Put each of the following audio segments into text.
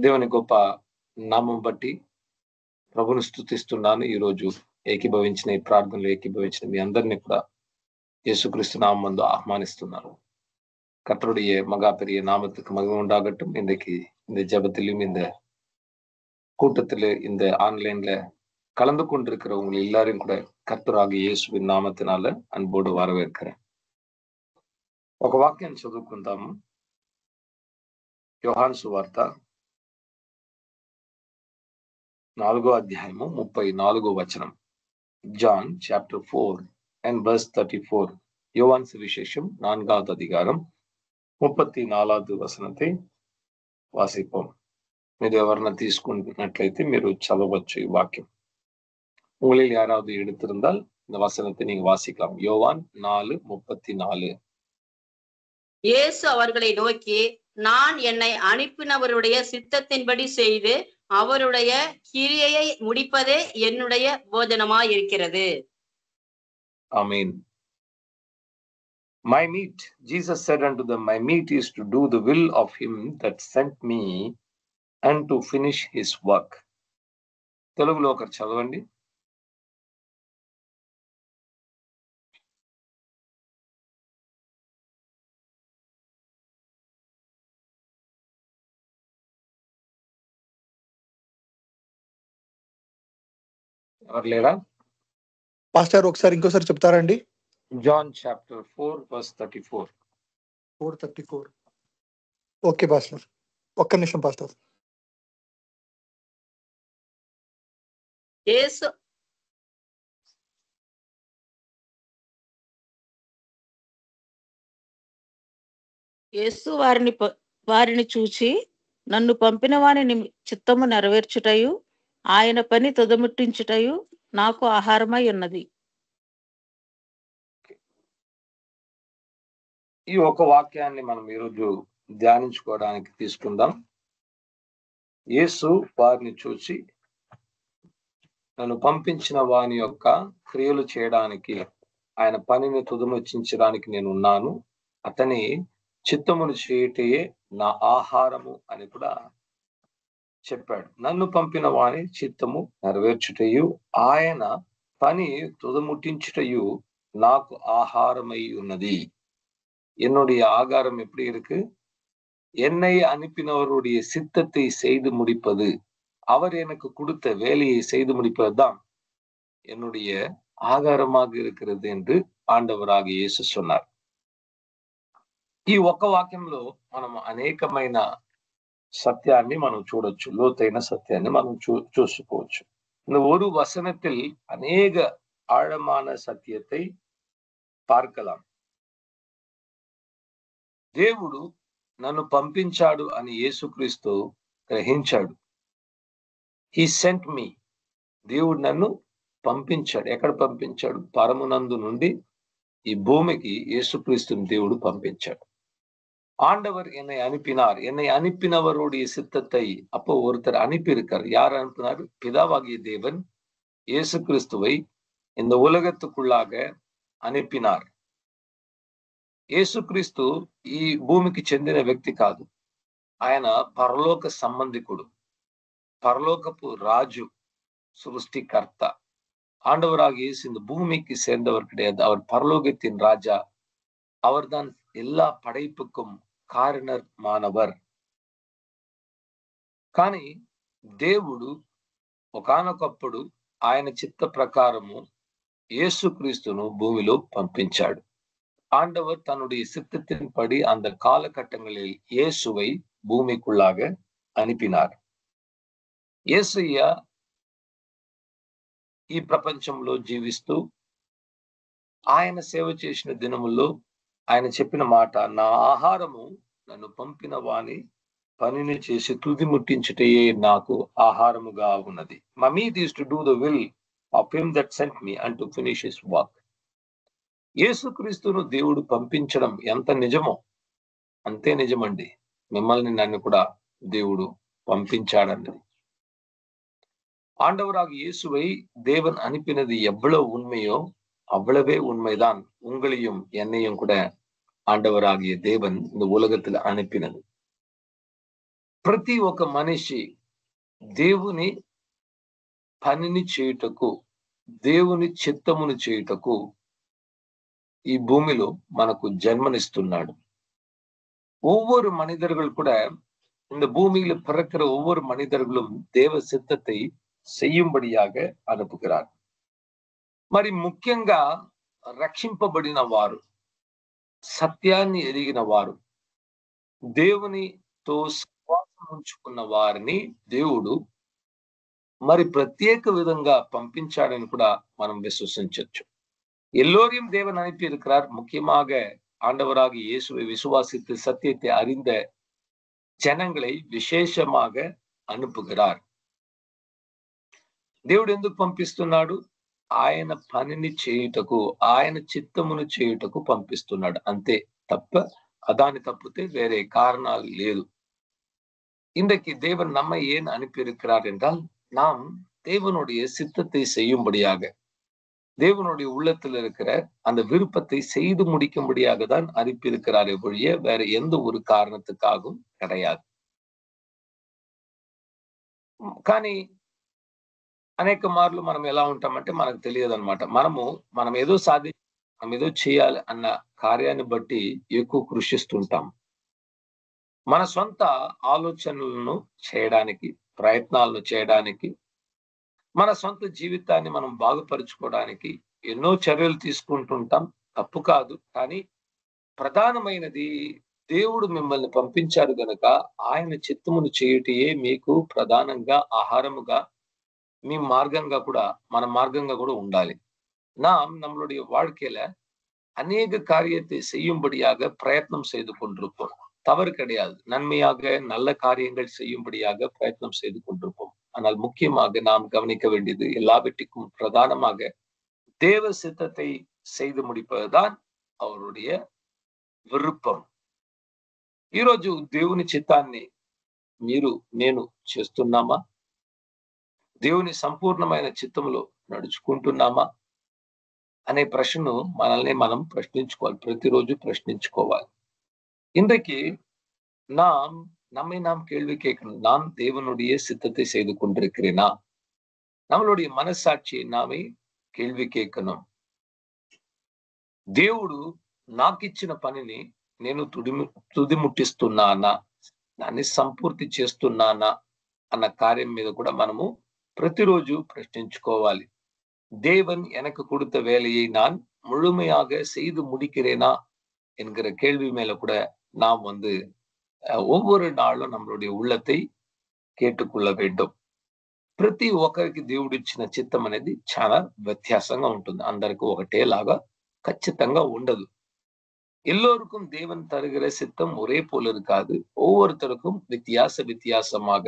దేవుని గొప్ప నామం బట్టి ప్రభుని స్తుతిస్తున్నాను. ఈరోజు ఏకీభవించిన ఈ ప్రార్థనలో ఏకీభవించిన మీ అందరినీ కూడా యేసుక్రీస్తు నామందు ஆஹ்வானிస్తున్నాను. கர்த்தருடைய மகா பெரிய நாமத்துக்கு மகிமை உண்டாகட்டும். இன்றைக்கு இந்த ஜெபத்திலும் இந்த கூட்டத்திலே இந்த ஆன்லைன்ல கலந்து கொண்டிருக்கிற உங்களை எல்லாரையும் கூட கர்த்தராகிய యేసుவின் నామத்தினால అన్బోడు வரவேற்கிறேன். ఒక వాక్యం చదువుకుందాము. యోహాను సువార్త 4వ అధ్యాయము 34వ వచనం. John chapter 4 and verse 34. யோவான் சுவிசேஷம் 4வது அதிகாரம் 34வது వచనத்தை వాసిపోం. మీరు ఎవరన్నా తీసుకున్నట్లయితే మీరు చదవచ్చు ఈ వాక్యం. உங்களில் யாராவது எடுத்திருந்தால் இந்த வசனத்தை நீங்க வாசிக்கலாம். யோவான் 4:34. இயேசு அவர்களை நோக்கி, நான் என்னை அனுப்பினவருடைய சித்தத்தின்படி செய்து அவருடைய கிரியையை முடிப்பதே என்னுடைய போஜனமாய் இருக்கிறது. ஆமென். My meat, Jesus said unto them, my meat is to do the will of him that sent me and to finish his work. తెలుగులో ఒకరు చదవండి. ఎవరు లేరా? పాస్టర్ ఒకసారి ఇంకోసారి చెప్తారండి. John chapter 4 verse 34. 4:34. Okay pastor, ఒక్క నిమిషం పాస్టర్. యేసు వారిని చూచి, నన్ను పంపిన వాని చిత్తము నెరవేర్చుటయు ఆయన పని తుదముట్టించుటయు నాకు ఆహారమై ఉన్నది. ఈ ఒక వాక్యాన్ని మనం ఈరోజు ధ్యానించుకోవడానికి తీసుకుందాం. యేసు వారిని చూసి, నన్ను పంపించిన వాని యొక్క క్రియలు చేయడానికి, ఆయన పనిని తుదముట్టించడానికి నేను ఉన్నాను, అతని చిత్తమును చేయుటయే నా ఆహారము అని కూడా చెప్పాడు. నన్ను పంపిన వాని చిత్తము నెరవేర్చుటయు ఆయన పని తుదముట్టించుటయు నాకు ஆகாரமై ఉన్నది. என்னுடைய ஆகாரம் எப்படி இருக்கு? என்னை அனுப்பினவருடைய சித்தத்தை செய்து முடிப்பது, அவர் எனக்கு கொடுத்த வேலையை செய்து முடிப்பதுதான் என்னுடைய ஆகாரமாக இருக்கிறது என்று ఆండవరాగిய యేసు சொன்னார். ఈ ఒక్క వాక్యంలో మనం అనేకమైన சத்தியாన్ని మనం చూడొచ్చు, లోతైన సత్యాన్ని మనం చూసుకోవచ్చు. இந்த ஒரு வசனத்தில் அநேக ஆழமான சத்தியத்தை பார்க்கலாம். దేవుడు నన్ను పంపించాడు అని యేసుక్రీస్తు గ్రహించాడు. He sent me. దేవుడు నన్ను పంపించాడు. ఎక్కడ పంపించాడు? పరమునందు నుండి ఈ భూమికి యేసుక్రీస్తుని దేవుడు పంపించాడు. ஆண்டவர் என்னை அனுப்பினார். என்னை அனுப்பினவருடைய சித்தத்தை அப்போ ஒருத்தர் அனுப்பியிருக்கார். யார் அனுப்பினார்? பிதாவாகிய தேவன் இயேசு கிறிஸ்துவை இந்த உலகத்துக்குள்ளாக అనిపినార్. యేసుక్రీస్తు ఈ భూమికి చెందిన వ్యక్తి కాదు. ఆయన పరలోక సంబంధికుడు, పరలోకపు రాజు, సృష్టికర్త. ஆண்டவராகிய இயேசு இந்த பூமிக்கு சேர்ந்தவர் கிடையாது. அவர் பரலோகத்தின் ராஜா. அவர்தான் எல்லா படைப்புக்கும் కారణమానవర్. కానీ దేవుడు ఒకానొకప్పుడు ఆయన చిత్త ప్రకారము యేసుక్రీస్తును భూమిలో పంపించాడు. ஆண்டவர் தன்னுடைய சித்தத்தின்படி அந்த காலகட்டங்களில் இயேசுவை பூமிக்குள்ளாக அனுப்பினார். యేసయ్య ఈ ప్రపంచంలో జీవిస్తూ ఆయన సేవ చేసిన దినముల్లో ఆయన చెప్పిన మాట, నా ఆహారము నన్ను పంపిన వాని పనిని చేసి తుది ముట్టించుటయే నాకు ఆహారముగా ఉన్నది. My meat is to do the will of him that sent me and to finish his work. యేసుక్రీస్తును దేవుడు పంపించడం ఎంత నిజమో అంతే నిజమండి. మిమ్మల్ని నన్ను కూడా దేవుడు పంపించాడన్నది. ஆண்டவராக இயேசுவை தேவன் அனுப்பினது எவ்வளவு உண்மையோ அவ்வளவே உண்மைதான் உங்களையும் என்னையும் கூட ஆண்டவராகிய தேவன் இந்த உலகத்தில் அனுப்பினது. ప్రతి ఒక్క మనిషి దేవుని పనిని చేయుటకు, దేవుని చిత్తమును చేయుటకు ఈ భూమిలో మనకు ஜென்மனிస్తున్నాడు. ஒவ்வொரு மனிதர்கள் கூட இந்த பூமியில பிறக்கிற ஒவ்வொரு மனிதர்களும் தேவ சித்தத்தை செய்யும்படியாக అనుపుகிறாరు. మరి ముఖ్యంగా రక్షింపబడిన వారు, సత్యాన్ని ఎరిగిన వారు, దేవునితో సహవాసం ఉంచుకున్న వారిని దేవుడు మరి ప్రత్యేక విధంగా పంపించాడని కూడా మనం విశ్వసించవచ్చు. எல்லோரையும் தேவன் அனுப்பி இருக்கிறார். முக்கியமாக ஆண்டவராகிய இயேசுவை விசுவாசித்து சத்தியத்தை அறிந்த జనங்களை విశేషமாக అనుపుகிறார். దేవుడు ఎందుకు పంపిస్తున్నాడు? ఆయన పనిని చేయుటకు, ఆయన చిత్తమును చేయుటకు పంపిస్తున్నాడు అంతే తప్ప అదాని తప్పితే వేరే కారణాలు లేదు. இன்றைக்கு தேவன் நம்மை ஏன் அனுப்பியிருக்கிறார் என்றால், நாம் தேவனுடைய சித்தத்தை செய்யும்படியாக, தேவனுடைய உள்ளத்தில் இருக்கிற அந்த விருப்பத்தை செய்து முடிக்கும்படியாக தான் அனுப்பியிருக்கிறாரே ஒழிய வேற எந்த ஒரு కారణத்துக்காகவும் கிடையாது. కానీ అనేక మార్లు మనం ఎలా ఉంటామంటే మనకు తెలియదు అనమాట. మనం ఏదో మనం ఏదో చేయాలి అన్న కార్యాన్ని బట్టి ఎక్కువ కృషిస్తుంటాం. మన సొంత ఆలోచనలను చేయడానికి, ప్రయత్నాలను చేయడానికి, మన సొంత జీవితాన్ని మనం బాగుపరుచుకోవడానికి ఎన్నో చర్యలు తీసుకుంటుంటాం. తప్పు కాదు. కానీ ప్రధానమైనది, దేవుడు మిమ్మల్ని పంపించారు గనక ఆయన చిత్తమును చేయుటయే మీకు ప్రధానంగా ఆహారముగా, మీ మార్గంగా కూడా, మన మార్గంగా కూడా ఉండాలి. நாம் நம்மளுடைய வாழ்க்கையில அநேக காரியத்தை செய்யும்படியாக பிரயத்னம் செய்து கொண்டிருப்போம். தவறு கிடையாது. நன்மையாக நல்ல காரியங்கள் செய்யும்படியாக பிரயத்னம் செய்து கொண்டிருப்போம். ஆனால் முக்கியமாக நாம் கவனிக்க வேண்டியது, எல்லாவற்றிற்கும் பிரதானமாக தேவ சித்தத்தை செய்து முடிப்பதுதான் அவருடைய విరుప్పం. ఈరోజు దేవుని చిత్తాన్ని నేను చేస్తున్నామా? దేవుని సంపూర్ణమైన చిత్తంలో నడుచుకుంటున్నామా అనే ప్రశ్నను మనల్ని మనం ప్రశ్నించుకోవాలి. ప్రతిరోజు ప్రశ్నించుకోవాలి. இன்றைக்கு நம்மை நாம் கேள்வி கேட்கணும். நான் தேவனுடைய சித்தத்தை செய்து கொண்டிருக்கிறேனா? நம்மளுடைய మనస్సాక్షిயை நாமே కేள்வி கேட்கணும். దేవుడు నాకిచ్చిన పనిని నేను తుదిముట్టిస్తున్నానా, దాన్ని సంపూర్తి చేస్తున్నానా అన్న కార్యం మీద కూడా మనము ప్రతిరోజు ప్రశ్నించుకోవాలి. தேவன் எனக்கு கொடுத்த வேலையை நான் முழுமையாக செய்து முடிக்கிறேனா என்கிற கேள்வி மேல கூட நாம் ஒவ்வொரு నాளும் நம்மளுடைய உள்ளத்தை కేట్టుకొள்ள வேண்டும். ప్రతి ఒక్కరికి దేవుడు ఇచ్చిన చిత్తం అనేది చాలా వ్యత్యాసంగా ఉంటుంది. అందరికి ఒకటేలాగా ఖచ్చితంగా ఉండదు. எல்லோருக்கும் தேவன் தருகிற சித்தம் ஒரே போல இருக்காது. ஒவ்வொருத்தருக்கும் வித்தியாசமாக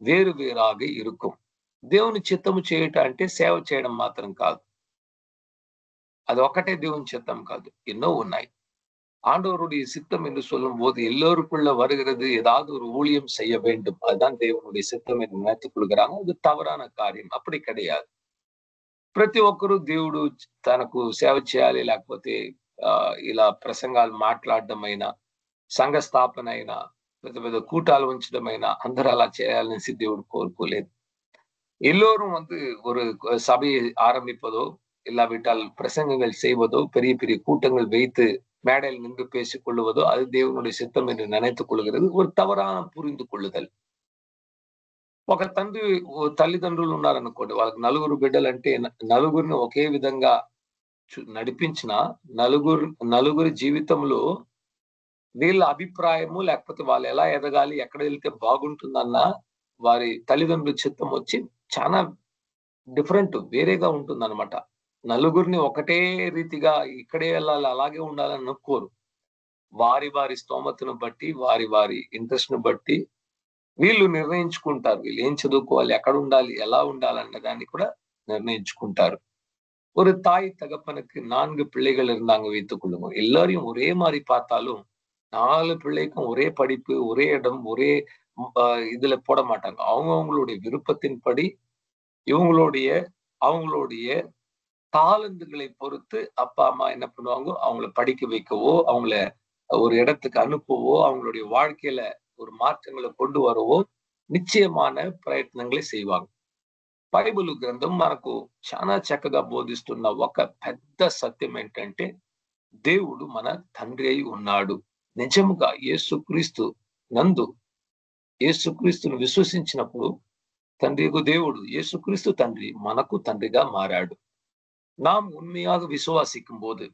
వేరు వేరాக இருக்கும். దేవుని చిత్తము చేయటం అంటే సేవ చేయడం మాత్రం కాదు. அது ఒకటే దేవుని చిత్తం కాదు, ఎన్నో ఉన్నాయి. ஆண்டவருடைய சித்தம் என்று சொல்லும் போது எல்லோருக்குள்ள வருகிறது ஏதாவது ஒரு ஊழியம் செய்ய வேண்டும், அதுதான் தேவனுடைய சித்தம் என்று நினைத்துக் கொள்கிறாங்க. அது தவறான காரியம். அப்படி கிடையாது. ప్రతి ఒక్కరూ దేవుడు తనకు సేవ చేయాలి, లేకపోతే ఇలా ప్రసంగాలు మాట్లాడడం అయినా, సంఘ స్థాపన అయినా, పెద్ద పెద్ద కూటాలు ఉంచడమైనా అందరూ అలా చేయాలనేసి దేవుడు కోరుకోలేదు. எல்லோரும் ஒரு சபையை ஆரம்பிப்பதோ, இல்லாவிட்டால் பிரசங்கங்கள் செய்வதோ, பெரிய பெரிய கூட்டங்கள் வைத்து மேடையில் நின்று பேசிக் கொள்வதோ அது దేవునుடைய சித்தம் என்று நினைத்துக் கொள்கிறது. ஒரு తవరాన పురిందు కొள்ளுదల్. ఒక తల్లిదండ్రులు ఉన్నారనుకోండి, వాళ్ళకి నలుగురు బిడ్డలు అంటే నలుగురిని ఒకే విధంగా నడిపించిన నలుగురి జీవితంలో వీళ్ళ అభిప్రాయము, లేకపోతే వాళ్ళు ఎలా ఎదగాలి, ఎక్కడ వెళ్తే బాగుంటుందన్న వారి తల్లిదండ్రుల చిత్తం వచ్చి చాలా డిఫరెంట్, వేరేగా ఉంటుంది అనమాట. నలుగురిని ఒకటే రీతిగా ఇక్కడే వెళ్ళాలి, అలాగే ఉండాలని అనుకోరు. వారి వారి స్తోమతను బట్టి, వారి వారి ఇంట్రెస్ట్ ను బట్టి వీళ్ళు నిర్ణయించుకుంటారు. వీళ్ళు ఏం చదువుకోవాలి, ఎక్కడ ఉండాలి, ఎలా ఉండాలన్న దాన్ని కూడా నిర్ణయించుకుంటారు. ஒரு தாய் தகப்பனுக்கு 4 பிள்ளைகள் இருந்தாங்க வைத்துக் கொள்ளுங்க. எல்லாரையும் ஒரே மாதிரி பார்த்தாலும் 4 பிள்ளைக்கும் ஒரே படிப்பு, ஒரே இடம், ஒரே இதுல போட மாட்டாங்க. அவங்களுடைய விருப்பத்தின்படி அவங்களுடைய தாளந்துகளை பொறுத்து அப்பா அம்மா என்ன பண்ணுவாங்க, அவங்கள படிக்க வைக்கவோ, அவங்கள ஒரு இடத்துக்கு அனுப்பவோ, அவங்களுடைய வாழ்க்கையில ஒரு மாற்றங்களை கொண்டு வரவோ నిశ్చయமான ప్రయత్నంగా செய்வாங்க. బైబిల్ గ్రంథం మనకు చాలా చక్కగా బోధిస్తున్న ఒక పెద్ద సత్యం ఏంటంటే దేవుడు మన తండ్రి అయి ఉన్నాడు. నిజముగా యేసుక్రీస్తు నందు యేసుక్రీస్తును విశ్వసించినప్పుడు తండ్రియగు దేవుడు యేసుక్రీస్తு తండ్రి మనకు తండ్రిగా மாறாడు. நாம் உண்மையாக விசுவாசிக்கும் போது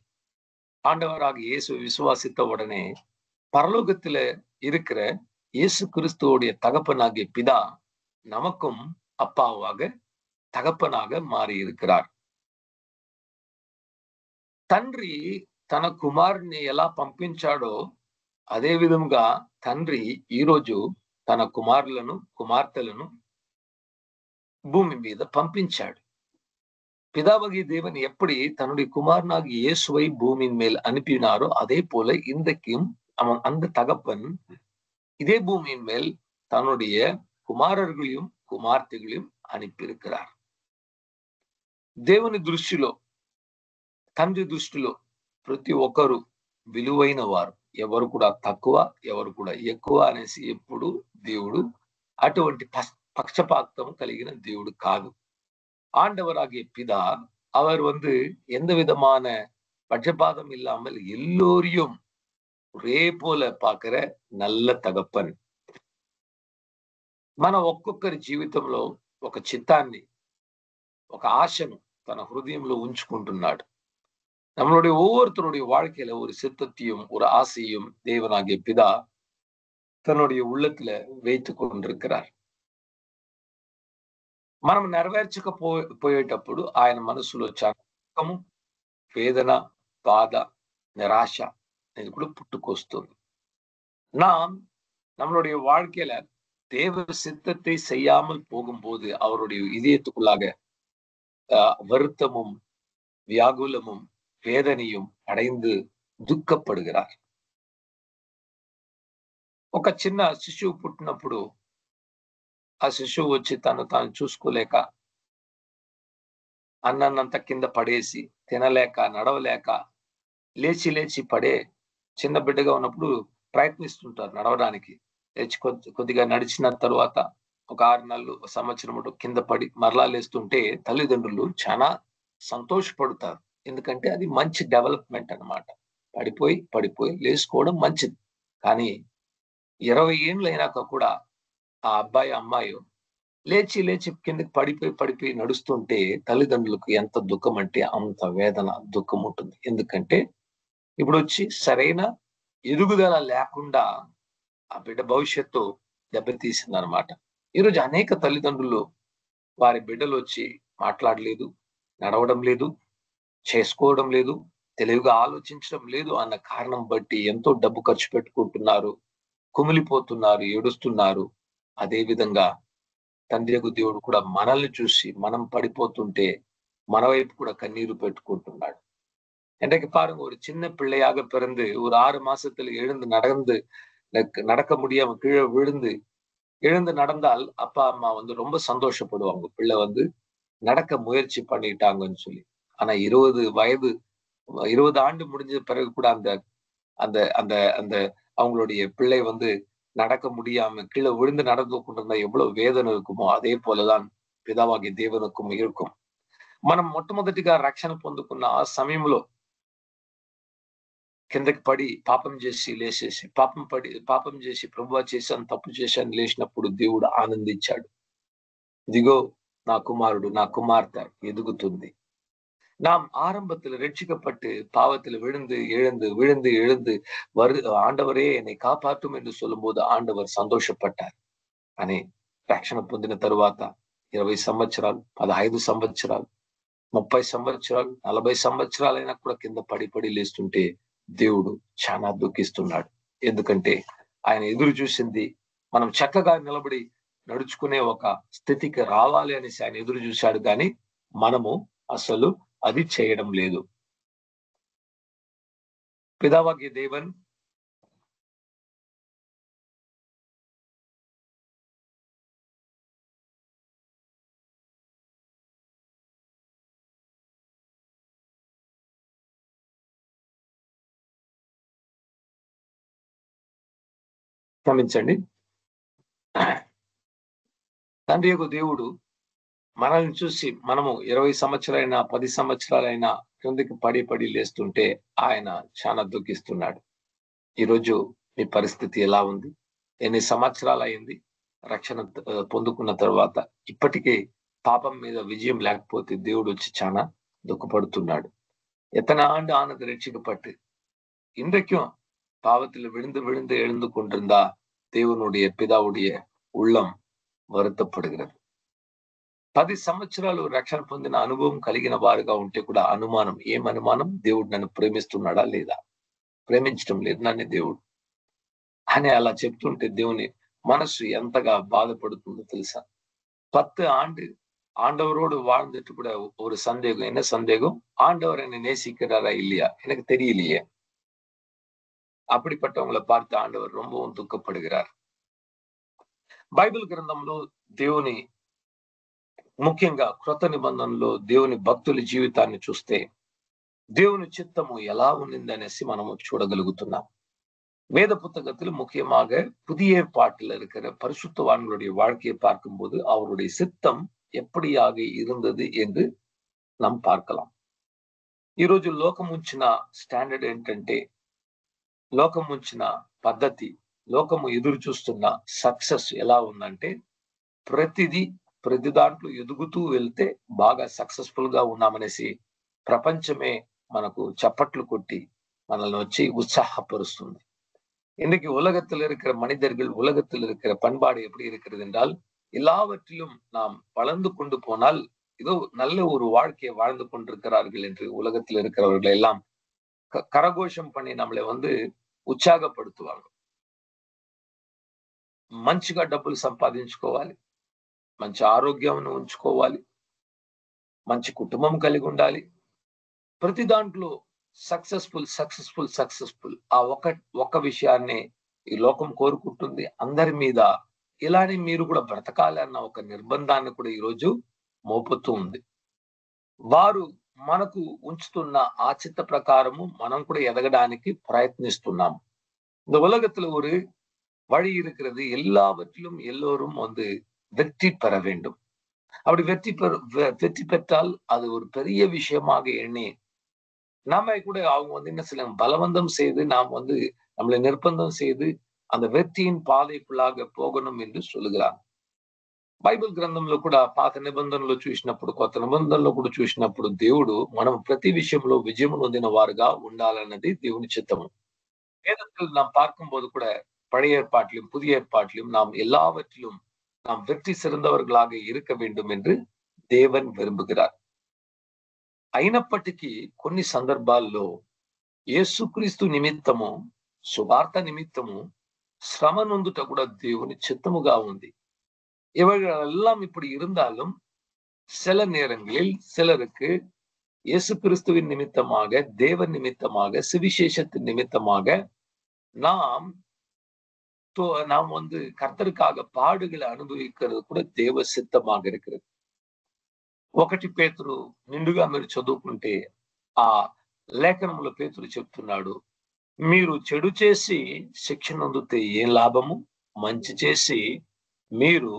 ஆண்டவராக இயேசு விசுவாசித்த உடனே பரலோகத்தில இருக்கிற இயேசு கிறிஸ்துவோடைய தகப்பனாகிய பிதா நமக்கும் அப்பாவாக தகப்பனாக மாறி இருக்கிறார். తండ్రి తన కుమారుని ఎలా పంపించాడో అదే విధంగా తండ్రి ఈరోజు తన కుమారులను కుమార్తెలను భూమి మీద పంపించాడు. பிதாவாகிய தேவன் எப்படி தன்னுடைய குமாரனாகிய இயேசுவை பூமியின் மேல் அனுப்பினாரோ அதே போல இன்றைக்கும் அந்த தகப்பன் இதே பூமியின் மேல் தன்னுடைய కుమారர்களையும் కుమార్తెகளையும் అనిపిరుக்கிறார். దేవుని దృష్టిలో తండ్రి దృష్టిలో ప్రతి ఒక్కరు విలువైన వారు, ఎవరు కూడా తక్కువ ఎవరు కూడా ఎక్కువ అనేసి ఎప్పుడు దేవుడు అటువంటి పక్షపాతం కలిగిన దేవుడు కాదు. ஆண்டவராகிய பிதா அவர் எந்த விதமான பட்சபாதம் இல்லாமல் எல்லோரையும் ஒரே போல பார்க்கிற நல்ல தகப்பன். మన ఒక్కొక్కరి జీవితంలో ఒక చిత్తాన్ని ఒక ఆశను తన హృదయంలో ఉంచుకుంటున్నాడు. நம்மளுடைய ஒவ்வொருத்தருடைய வாழ்க்கையில ஒரு சித்தத்தையும் ஒரு ஆசையும் தேவனாகிய பிதா தன்னுடைய உள்ளத்துல வைத்துக் கொண்டிருக்கிறார். మనం నెరవేర్చకపోయేటప్పుడు ఆయన మనసులో దుఃఖము, వేదన, బాధ, నిరాశ అనేది కూడా పుట్టుకొస్తుంది. நாம் நம்மளுடைய வாழ்க்கையில தேவ சித்தத்தை செய்யாமல் போகும்போது அவருடைய இதயத்துக்குள்ளாக வருத்தமும் வியாகுலமும் వేదనயும் అடைந்து దుఃఖపడుகிறார். ఒక చిన్న శిశువు పుట్టినప్పుడు ఆ శిశువు వచ్చి తాను చూసుకోలేక అన్నంత కింద పడేసి తినలేక నడవలేక లేచి లేచి పడే చిన్న బిడ్డగా ఉన్నప్పుడు ప్రయత్నిస్తుంటారు నడవడానికి. లేచి కొద్దిగా నడిచిన తర్వాత ఒక 6 నెలలు సంవత్సరం కింద పడి మరలా లేస్తుంటే తల్లిదండ్రులు చాలా సంతోషపడతారు. ఎందుకంటే అది మంచి డెవలప్మెంట్ అన్నమాట. పడిపోయి లేసుకోవడం మంచిది. కానీ 20 ఏళ్ళు అయినాక కూడా ఆ అబ్బాయి అమ్మాయి లేచి లేచి కిందకి పడిపోయి నడుస్తుంటే తల్లిదండ్రులకు ఎంత దుఃఖం అంటే అంత వేదన దుఃఖం ఉంటుంది. ఎందుకంటే ఇప్పుడు వచ్చి సరైన ఎదుగుదల లేకుండా ఆ బిడ్డ భవిష్యత్తు దెబ్బతీసింది అనమాట. ఈరోజు అనేక తల్లిదండ్రులు వారి బిడ్డలు వచ్చి మాట్లాడలేదు, నడవడం లేదు, చేసుకోవడం లేదు, తెలివిగా ఆలోచించడం లేదు అన్న కారణం బట్టి ఎంతో డబ్బు ఖర్చు పెట్టుకుంటున్నారు, కుమిలిపోతున్నారు, ఏడుస్తున్నారు. అదే విధంగా తండ్రియగు దేవుడు కూడా మనల్ని చూసి మనం పడిపోతుంటే మన వైపు కూడా కన్నీరు పెట్టుకుంటున్నాడు. இன்றைக்கு பாருங்க, ஒரு சின்ன பிள்ளையாக பிறந்து ஒரு 6 மாசத்துல நடக்க முடியாம கீழே எழுந்து நடந்தால் அப்பா அம்மா ரொம்ப சந்தோஷப்படுவாங்க, பிள்ளை நடக்க முயற்சி பண்ணிட்டாங்கன்னு சொல்லி. ஆனா 20 ஆண்டு முடிஞ்ச பிறகு கூட அந்த அந்த அந்த அந்த அவங்களுடைய பிள்ளை நடக்க முடியாம கீழே விழுந்து நடந்து கொண்டிருந்தா எவ்வளவு வேதனை இருக்குமோ அதே போலதான் పిదావాగియ దేవునకు இருக்கும். మనం మొట్టమొదటిగా రక్షణ పొందుకున్న ఆ సమయంలో కిందకి పడి పాపం చేసి లేచేసి పాపం చేసి ప్రభువా చేశాను, తప్పు చేశాను లేచినప్పుడు దేవుడు ఆనందించాడు. ఇదిగో నా కుమారుడు, నా కుమార్తె ఎదుగుతుంది. நாம் ஆரம்பத்தில் ரட்சிக்கப்பட்டு பாவத்தில் விழுந்து எழுந்து ஆண்டவரே என்னை కాపాற்றும் என்று சொல்லும்போது ఆండవర్ సంతోషపడ్డారు. అని రక్షణ పొందిన తరువాత 20 సంవత్సరాలు, 15 సంవత్సరాలు, 30 సంవత్సరాలు, 40 సంవత్సరాలైనా కూడా కింద పడి లేస్తుంటే దేవుడు చాలా దుఃఖిస్తున్నాడు. ఎందుకంటే ఆయన ఎదురు చూసింది మనం చక్కగా నిలబడి నడుచుకునే ఒక స్థితికి రావాలి అనేసి ఆయన ఎదురు చూశాడు. కానీ మనము అసలు అది చేయడం లేదు. పిదావాగియ దేవన్ క్షమించండి. తండ్రి యొక్క దేవుడు మనల్ని చూసి మనము 20 సంవత్సరాలైనా 10 సంవత్సరాలైనా కిందకి పడి లేస్తుంటే ఆయన చాలా దుఃఖిస్తున్నాడు. ఈరోజు మీ పరిస్థితి ఎలా ఉంది? ఎన్ని సంవత్సరాలు అయింది రక్షణ పొందుకున్న తర్వాత? ఇప్పటికే పాపం మీద విజయం లేకపోతే దేవుడు వచ్చి చాలా దుఃఖపడుతున్నాడు. எத்தனை ஆண்டு ஆனது ரட்சிக்கப்பட்டு இன்றைக்கும் பாவத்தில் விழுந்து விழுந்து எழுந்து கொண்டிருந்தா தேவனுடைய பிதாவுடைய உள்ளம் வருத்தப்படுகிறது. 10 సంవత్సరాలు రక్షణ పొందిన అనుభవం కలిగిన వారుగా ఉంటే కూడా అనుమానం, ఏం అనుమానం? దేవుడు నన్ను ప్రేమిస్తున్నాడా లేదా? ప్రేమించడం లేదు నన్ను దేవుడు అని అలా చెప్తుంటే దేవుని మనసు ఎంతగా బాధపడుతుందో తెలుసా? 10 ஆண்டு ஆண்டவரோடு வாழ்ந்துட்டு கூட ஒரு சந்தேகம். என்ன சந்தேகம்? ஆண்டவர் என்னை நேசிக்கிறாரா இல்லையா எனக்கு தெரியலையே. அப்படிப்பட்டவங்களை பார்த்து ஆண்டவர் ரொம்பவும் துக்கப்படுகிறார். బైబిల్ గ్రంథంలో దేవుని, ముఖ్యంగా క్రొత్త నిబంధనలో దేవుని భక్తుల జీవితాన్ని చూస్తే దేవుని చిత్తము ఎలా ఉన్నిందనేసి మనము చూడగలుగుతున్నాం. வேத புத்தகத்தில் முக்கியமாக புதிய ஏற்பாட்டில் இருக்கிற பரிசுத்தவான்களுடைய வாழ்க்கையை பார்க்கும்போது அவருடைய சித்தம் எப்படியாக இருந்தது என்று நாம் பார்க்கலாம். ఈరోజు లోకం ఉంచిన స్టాండర్డ్ ఏంటంటే, లోకం ఉంచిన పద్ధతి, లోకము ఎదురు చూస్తున్న సక్సెస్ ఎలా ఉందంటే, ప్రతి దాంట్లో ఎదుగుతూ వెళ్తే బాగా సక్సెస్ఫుల్ గా ఉన్నామనేసి ప్రపంచమే మనకు చప్పట్లు కొట్టి మనల్ని వచ్చి உற்சாகப்படுస్తుంది. இன்னைக்கு உலகத்தில் இருக்கிற மனிதர்கள், உலகத்தில் இருக்கிற பண்பாடு எப்படி இருக்கிறது என்றால், எல்லாவற்றிலும் நாம் வளர்ந்து கொண்டு போனால் ஏதோ நல்ல ஒரு வாழ்க்கையை வாழ்ந்து கொண்டிருக்கிறார்கள் என்று உலகத்தில் இருக்கிறவர்கள் எல்லாம் కరఘోషం பண்ணி நம்மளை ఉత్సాహపడుతువారు. మంచిగా డబ్బులు సంపాదించుకోవాలి, మంచి ఆరోగ్యం ఉంచుకోవాలి, మంచి కుటుంబం కలిగి ఉండాలి, ప్రతి దాంట్లో సక్సెస్ఫుల్ ఆ ఒక్క విషయాన్ని ఈ లోకం కోరుకుంటుంది. అందరి మీద ఇలానే మీరు కూడా బ్రతకాలి అన్న ఒక నిర్బంధాన్ని కూడా ఈరోజు మోపుతూ ఉంది. వారు మనకు ఉంచుతున్న ఆ చిత్త ప్రకారము మనం కూడా ఎదగడానికి ప్రయత్నిస్తున్నాం. இந்த உலகத்துல ஒரு வழி இருக்கிறது, எல்லாவற்றிலும் எல்லோரும் வெற்றி பெற வேண்டும். அப்படி வெற்றி பெற்றால் அது ஒரு பெரிய விஷயமாக எண்ணி நாம கூட அவங்க என்ன சில பலவந்தம் செய்து நாம் நம்மளை நிர்பந்தம் செய்து அந்த வெற்றியின் పాదైకులాగా పోగணும் என்று சொல்லுகிறார். బైబిల్ గ్రంథంలో కూడా పాత నిబంధనలో చూసినప్పుడు, కొత్త నిబంధనలో కూడా చూసినప్పుడు దేవుడు మనం ప్రతి విషయంలో విజయం పొందిన వారుగా ఉండాలన్నది దేవుని చిత్తము. வேதத்தில் நாம் பார்க்கும்போது கூட பழைய ஏற்பாட்டிலும் புதிய ஏற்பாட்டிலும் நாம் எல்லாவற்றிலும் நாம் வெற்றி சிறந்தவர்களாக இருக்க வேண்டும் என்று தேவன் విரும்புகிறார். అయినప్పటికీ కొన్ని సందర్భాల్లో యేసుక్రీస్తు నిమిత్తము, సువార్త నిమిత్తము శ్రమ నొందుట కూడా దేవుని చిత్తముగా ఉంది. இவர்களெல்லாம் இப்படி இருந்தாலும் சில நேரங்களில் சிலருக்கு இயேசு கிறிஸ்துவின் நிமித்தமாக, தேவன் நிமித்தமாக, சுவிசேஷத்தின் நிமித்தமாக நாம் கர்த்தருக்காக பாடுகளை அனுபவிக்கிறது கூட தேவ சித்தமாக இருக்கிறது. 1 పేతురు నిండుగా మీరు చదువుకుంటే ఆ లేఖనంలో పేతురు చెప్తున్నాడు, మీరు చెడు చేసి శిక్ష నొందితే ఏం లాభము? మంచి చేసి మీరు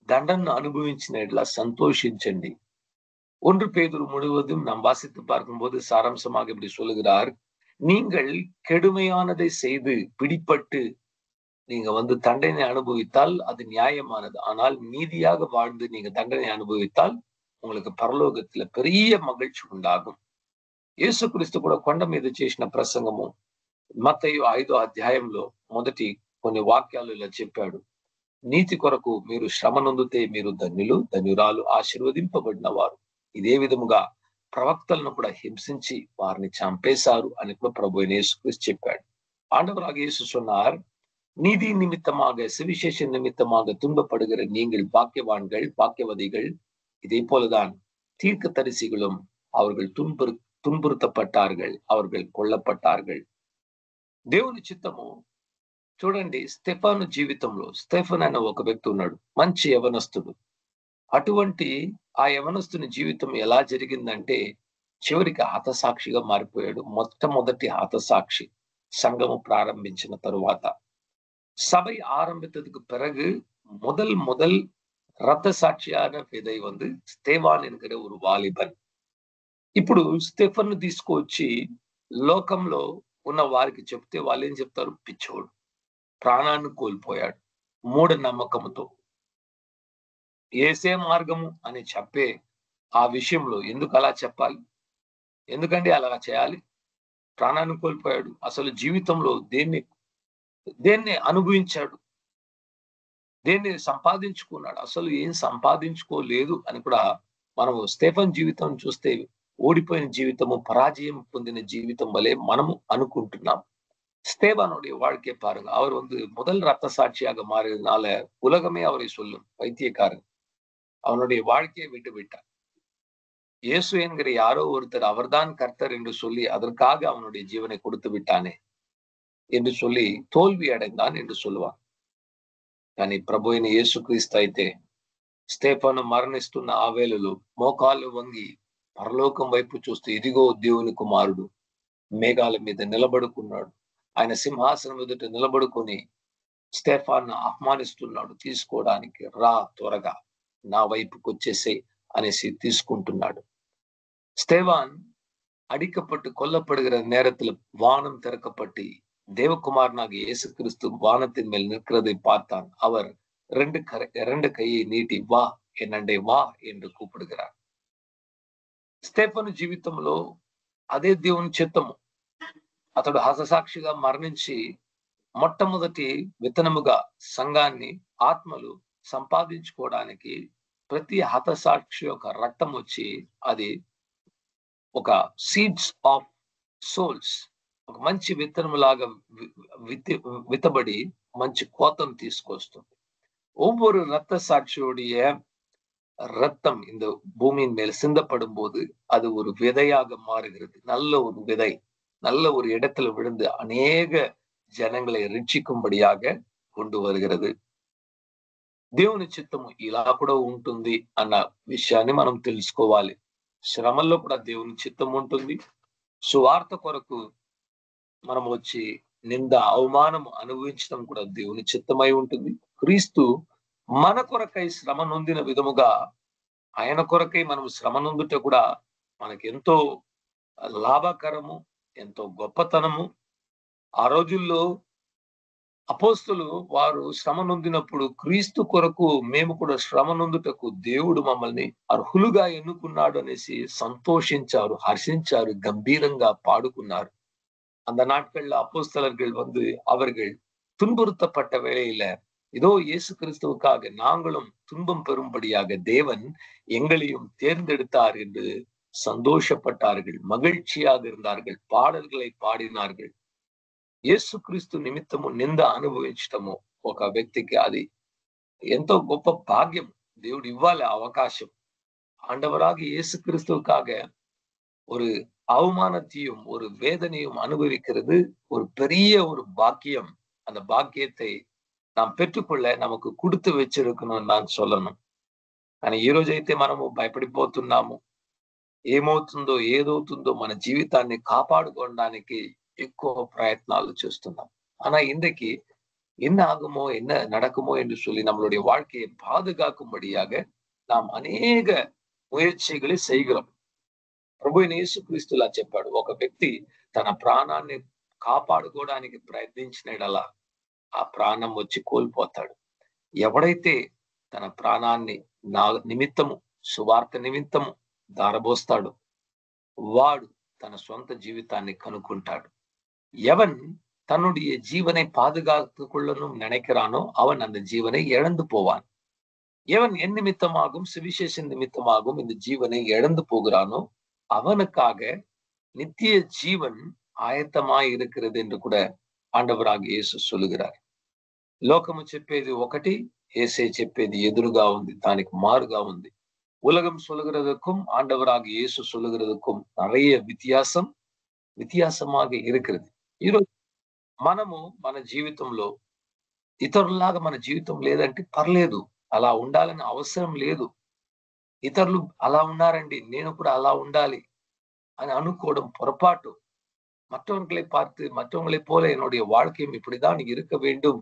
దండను అనుభవించినట్లా సంతోషించండి. 1 பேதுரு முழுவதும் நாம் வாசித்து பார்க்கும்போது சாராம்சமாக இப்படி சொல்லுகிறார், நீங்கள் கெடுமையானதை செய்து பிடிப்பட்டு நீங்க தண்டனை அனுபவித்தால் அது நியாயமானது. ஆனால் நீதியாக வாழ்ந்து நீங்க தண்டனை அனுபவித்தால் உங்களுக்கு పరలోకத்துல பெரிய మగిழ்చి ఉండాகும். యేసుక్రీస్తు కూడా కొండ మీద చేసిన ప్రసంగము మత్తయి 5వ అధ్యాయంలో మొదటి కొన్ని వాక్యాలు ఇలా చెప్పాడు, నీతి కొరకు మీరు శ్రమ నొందితే మీరు ధన్యులు, ధన్యురాలు, ఆశీర్వదింపబడిన వారు. ఇదే విధముగా ప్రవక్తలను కూడా హింసించి వారిని చంపేశారు అని కూడా ప్రభు యేసుక్రీస్తు చెప్పాడు. ஆண்டவராக இயேசு சொன்னார், நீதி நிமித்தமாக, சுவிசேஷ நிமித்தமாக துன்பப்படுகிற நீங்கள் பாக்கியவான்கள், பாக்கியவதிகள். இதே போலதான் தீர்க்கதரிசிகளும் அவர்கள் துன்புறுத்தப்பட்டார்கள், அவர்கள் కొల్లపట్టాர்கள். దేవుని చిత్తము చూడండి, స్టెఫాను జీవితంలో, స్టెఫన్ అనే ఒక వ్యక్తి ఉన్నాడు, మంచి యవనస్తుడు. అటువంటి ఆ యవనస్తుని జీవితం ఎలా జరిగిందంటే, చివరికి హతసాక్షిగా మారిపోయాడు. మొట్టమొదటి హతసాక్షి సంఘము ప్రారంభించిన తరువాత சபை ஆரம்பித்ததுக்கு பிறகு முதல் ரத்த సాక్షిயான విధై வந்து స్టెఫాన్ ఎన్கிற ஒரு వాలిబన్. ఇప్పుడు స్టెఫన్ తీసుకొచ్చి లోకంలో ఉన్న వారికి చెప్తే వాళ్ళు ఏం చెప్తారు? పిచ్చోడు, ప్రాణాన్ని కోల్పోయాడు, మూఢ నమ్మకంతో. ఏసే మార్గము అని చెప్పే ఆ విషయంలో ఎందుకు అలా చెప్పాలి? ఎందుకంటే అలా చేయాలి? ప్రాణాన్ని కోల్పోయాడు, అసలు జీవితంలో దేన్ని అనుభవించాడు, దేన్ని సంపాదించుకున్నాడు, అసలు ఏం సంపాదించుకోలేదు అని కూడా మనము స్టెఫన్ జీవితం చూస్తే ఓడిపోయిన జీవితము, பராஜயம் పొందిన జీవితం వలె మనము అనుకుంటున్నాం. ஸ்டெஃபானுடைய வாழ்க்கை பாருங்க. அவர் வந்து முதல் ரத்த சாட்சியாக மாறியதுனால உலகமே அவரை சொல்லும் பைத்தியக்காரன். அவனுடைய வாழ்க்கையை விட்டு விட்டார். இயேசு என்கிற யாரோ ஒருத்தர் அவர்தான் கர்த்தர் என்று சொல்லி அதற்காக அவனுடைய ஜீவனை கொடுத்து விட்டானே என்று சொல்லி தோல்வி அடைந்தான் என்று சொல்லுவார். కానీ ప్రభు అయిన యేసుక్రీస్తు అయితే స్టెఫను మరణిస్తున్న ఆ వేళలో మోకాళ్ళు వంగి పరలోకం వైపు చూస్తూ, ఇదిగో దేవుని కుమారుడు మేఘాల మీద నిలబడుకున్నాడు, ఆయన సింహాసనం ఎదుట నిలబడుకొని స్టెఫాన్ని ఆహ్వానిస్తున్నాడు, తీసుకోవడానికి రా, త్వరగా నా వైపుకు వచ్చేసే అనేసి తీసుకుంటున్నాడు. ஸ்டெஃபான் அடிக்கப்பட்டு கொல்லப்படுகிற நேரத்தில் வானம் திறக்கப்பட்டு தேவகுமாரனாக இயேசு கிறிஸ்து வானத்தின் மேல் நிற்கிறதை பார்த்தான். அவர் ரெண்டு கையை நீட்டி வா என்னண்டே வா என்று கூப்பிடுகிறார். స్టెఫను జీవితంలో అదే దేవుని చిత్తము. అతడు హతసాక్షిగా మరణించి మొట్టమొదటి విత్తనముగా సంఘాన్ని, ఆత్మలు సంపాదించుకోవడానికి ప్రతి హతసాక్షి యొక్క రక్తం వచ్చి అది ఒక సీడ్స్ ఆఫ్ సోల్స్, ఒక మంచి విత్తనములాగా విత్తబడి మంచి కోతను తీసుకొస్తుంది. ஒவ்வொரு ரத்த சாட்சியுடைய ரத்தம் இந்த பூமியின் மேல் சிந்தப்படும் போது அது ஒரு விதையாக மாறுகிறது. நல்ல ஒரு விதை நல்ல ஒரு இடத்துல விழுந்து அநேக జనங்களை రక్షించుకుబడియాగ கொண்டு வருகிறது. దేవుని చిత్తము ఇలా కూడా ఉంటుంది అన్న విషయాన్ని మనం తెలుసుకోవాలి. శ్రమల్లో కూడా దేవుని చిత్తం ఉంటుంది. సువార్త కొరకు మనం వచ్చి నింద, అవమానము అనుభవించడం కూడా దేవుని చిత్తమై ఉంటుంది. క్రీస్తు మన కొరకై శ్రమ నొందిన విధముగా ఆయన కొరకై మనం శ్రమ నొందుట కూడా మనకి ఎంతో లాభకరము, ఎంతో గొప్పతనము. ఆ రోజుల్లో అపోస్తులు వారు శ్రమ నొందినప్పుడు క్రీస్తు కొరకు మేము కూడా శ్రమ నొందుటకు దేవుడు మమ్మల్ని అర్హులుగా ఎన్నుకున్నాడు అనేసి సంతోషించారు, హర్షించారు, గంభీరంగా పాడుకున్నారు. அந்த நாட்கள்ல அப்போஸ்தலர்கள் வந்து அவர்கள் துன்புறுத்தப்பட்ட வேளையில இதோ இயேசு கிறிஸ்துவுக்காக நாங்களும் துன்பம் பெறும்படியாக தேவன் எங்களையும் தேர்ந்தெடுத்தார் என்று சந்தோஷப்பட்டார்கள், மகிழ்ச்சியாக இருந்தார்கள், பாடல்களை பாடினார்கள். యేసుక్రీస్తు నిమిత్తము నింద అనుభవించటము ఒక వ్యక్తికి అది ఎంతో గొప్ప భాగ్యం. దేవుడు ఇవ్వాలి అవకాశం. ஆண்டவராக இயேசு கிறிஸ்துவுக்காக ஒரு அவமானத்தையும் ஒரு வேதனையும் அனுபவிக்கிறது ஒரு பெரிய ஒரு பாக்கியம். அந்த భాగ్యத்தை நாம் పెట్టుకొள்ள நமకు கொடுத்து వెచ్చిరుకును நான் சொல்லணும். కానీ ఈ రోజైతే మనము భయపడిపోతున్నాము. ఏమవుతుందో ఏదవుతుందో మన జీవితాన్ని కాపాడుకోవడానికి ఎక్కువ ప్రయత్నాలు చేస్తున్నాం. ஆனா இன்றைக்கு என்ன ஆகுமோ என்ன நடக்குமோ என்று சொல்லி நம்மளுடைய வாழ்க்கையை பாதுகாக்கும்படியாக நாம் అనేక ముయర్చిகளை செய்கிறோம். ప్రభు యేసుక్రీస్తులా చెప్పాడు, ఒక వ్యక్తి తన ప్రాణాన్ని కాపాడుకోవడానికి ప్రయత్నించినడలా ఆ ప్రాణం వచ్చి కోల్పోతాడు. ఎవడైతే తన ప్రాణాన్ని నా నిమిత్తము, సువార్త నిమిత్తము దారబోస్తాడు వాడు తన సొంత జీవితాన్ని కనుక్కుంటాడు. எவன் தன்னுடைய ஜீவனை பாதுகாத்துக் கொள்ளணும் நினைக்கிறானோ அவன் அந்த ஜீவனை இழந்து போவான். எவன் என் நிமித்தமாகவும் சுவிசேஷ நிமித்தமாகவும் இந்த ஜீவனை இழந்து போகிறானோ அவனுக்காக நித்திய ஜீவன் ఆయత్తమాయి இருக்கிறது என்று கூட ఆండవరాగ యేసు சொல்லுகிறார். లోకము చెప్పేది ఒకటి, యేసే చెప్పేది ఎదురుగా ఉంది, దానికి మారుగా ఉంది. உலகம் சொல்லுகிறதுக்கும் ஆண்டவராக இயேசு சொல்லுகிறதுக்கும் நிறைய వ్యత్యాసமாக இருக்கிறது. ఈరోజు మనము మన జీవితంలో ఇతరులాగా మన జీవితం లేదంటే పర్లేదు, అలా ఉండాలని అవసరం లేదు. ఇతరులు అలా ఉన్నారండి, నేను కూడా అలా ఉండాలి అని అనుకోవడం పొరపాటు. மற்றவர்களை பார்த்து மற்றவங்களை போல என்னுடைய வாழ்க்கையும் இப்படிதான் இருக்க வேண்டும்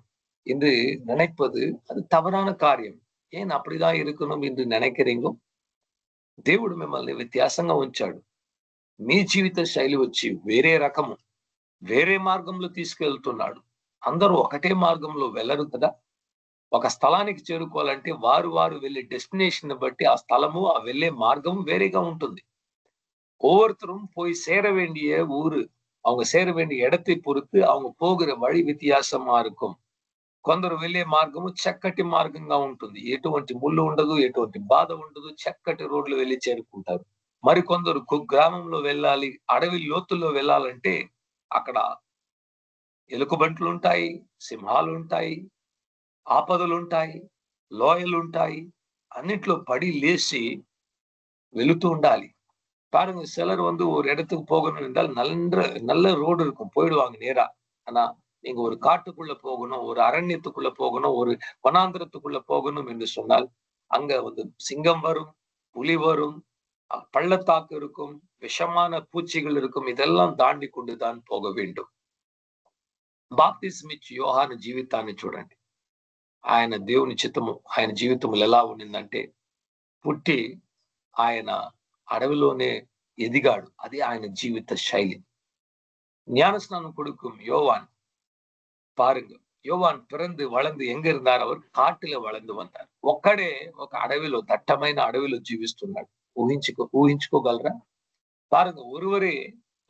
என்று நினைப்பது அது தவறான காரியம். ஏன் அப்படிதான் இருக்கணும் என்று నిனைக்கிறீంగో? దేవుడు మిమ్మల్ని వ్యత్యాసంగా ఉంచాడు. మీ జీవిత శైలి వచ్చి వేరే రకము, వేరే మార్గంలో తీసుకెళ్తున్నాడు. అందరూ ఒకటే మార్గంలో వెళ్ళరు కదా. ఒక స్థలానికి చేరుకోవాలంటే వారు వెళ్ళే డెస్టినేషన్ బట్టి ఆ స్థలము, ఆ వెళ్ళే మార్గం వేరేగా ఉంటుంది. ஒவ்வொருத்தரும் போய் சேர வேண்டிய ஊரு, அவங்க சேர வேண்டிய இடத்தை பொறுத்து அவங்க போகிற వழి వ్యత్యాసంగా இருக்கும். కొందరు వెళ్ళే మార్గము చక్కటి మార్గంగా ఉంటుంది. ఎటువంటి ముళ్ళు ఉండదు, ఎటువంటి బాధ ఉండదు, చక్కటి రోడ్లు వెళ్ళి చేరుకుంటారు. మరి కొందరు గ్రామంలో వెళ్ళాలి, అడవి లోతుల్లో వెళ్ళాలంటే అక్కడ ఎలుకబంట్లు ఉంటాయి, సింహాలు ఉంటాయి, ఆపదలు ఉంటాయి, లోయలు ఉంటాయి. అన్నిట్లో పడి లేచి వెళుతూ ఉండాలి. பாருங்க, சிலர் ஒரு இடத்துக்கு போகணும் என்றால் நல்ல ரோடு இருக்கும், போயிடுவாங்க நேரா. ஆனா நீங்க ஒரு காட்டுக்குள்ள போகணும், ஒரு அரண்யத்துக்குள்ள போகணும், ஒரு வனாந்திரத்துக்குள்ள போகணும் என்று சொன்னால் அங்க சிங்கம் வரும், புலி வரும், பள்ளத்தாக்கு இருக்கும், விஷமான பூச்சிகள் இருக்கும். இதெல்லாம் தாண்டி கொண்டுதான் போக வேண்டும். బాప్తిస్మిచ్చి యోహాను జీవితాన్ని చూడండి. ఆయన దేవుని చిత్తము ఆయన జీవితంలో ఎలా ఉన్నిందంటే, పుట్టి ఆయన అడవిలోనే ఎదిగాడు. అది ఆయన జీవిత శైలి. ஞானஸ்நானம் கொடுக்கும் யோவான் பாருங்க, యోవాన్ பிறந்து వளர்ந்து எங்க இருந்தார்? அவர் కాటిలో వளர்ந்து வந்தார். ఒక్కడే ఒక అడవిలో, దట్టమైన అడవిలో జీవిస్తున్నాడు. ఊహించుకోగలరా? பாருங்க, ஒருவரே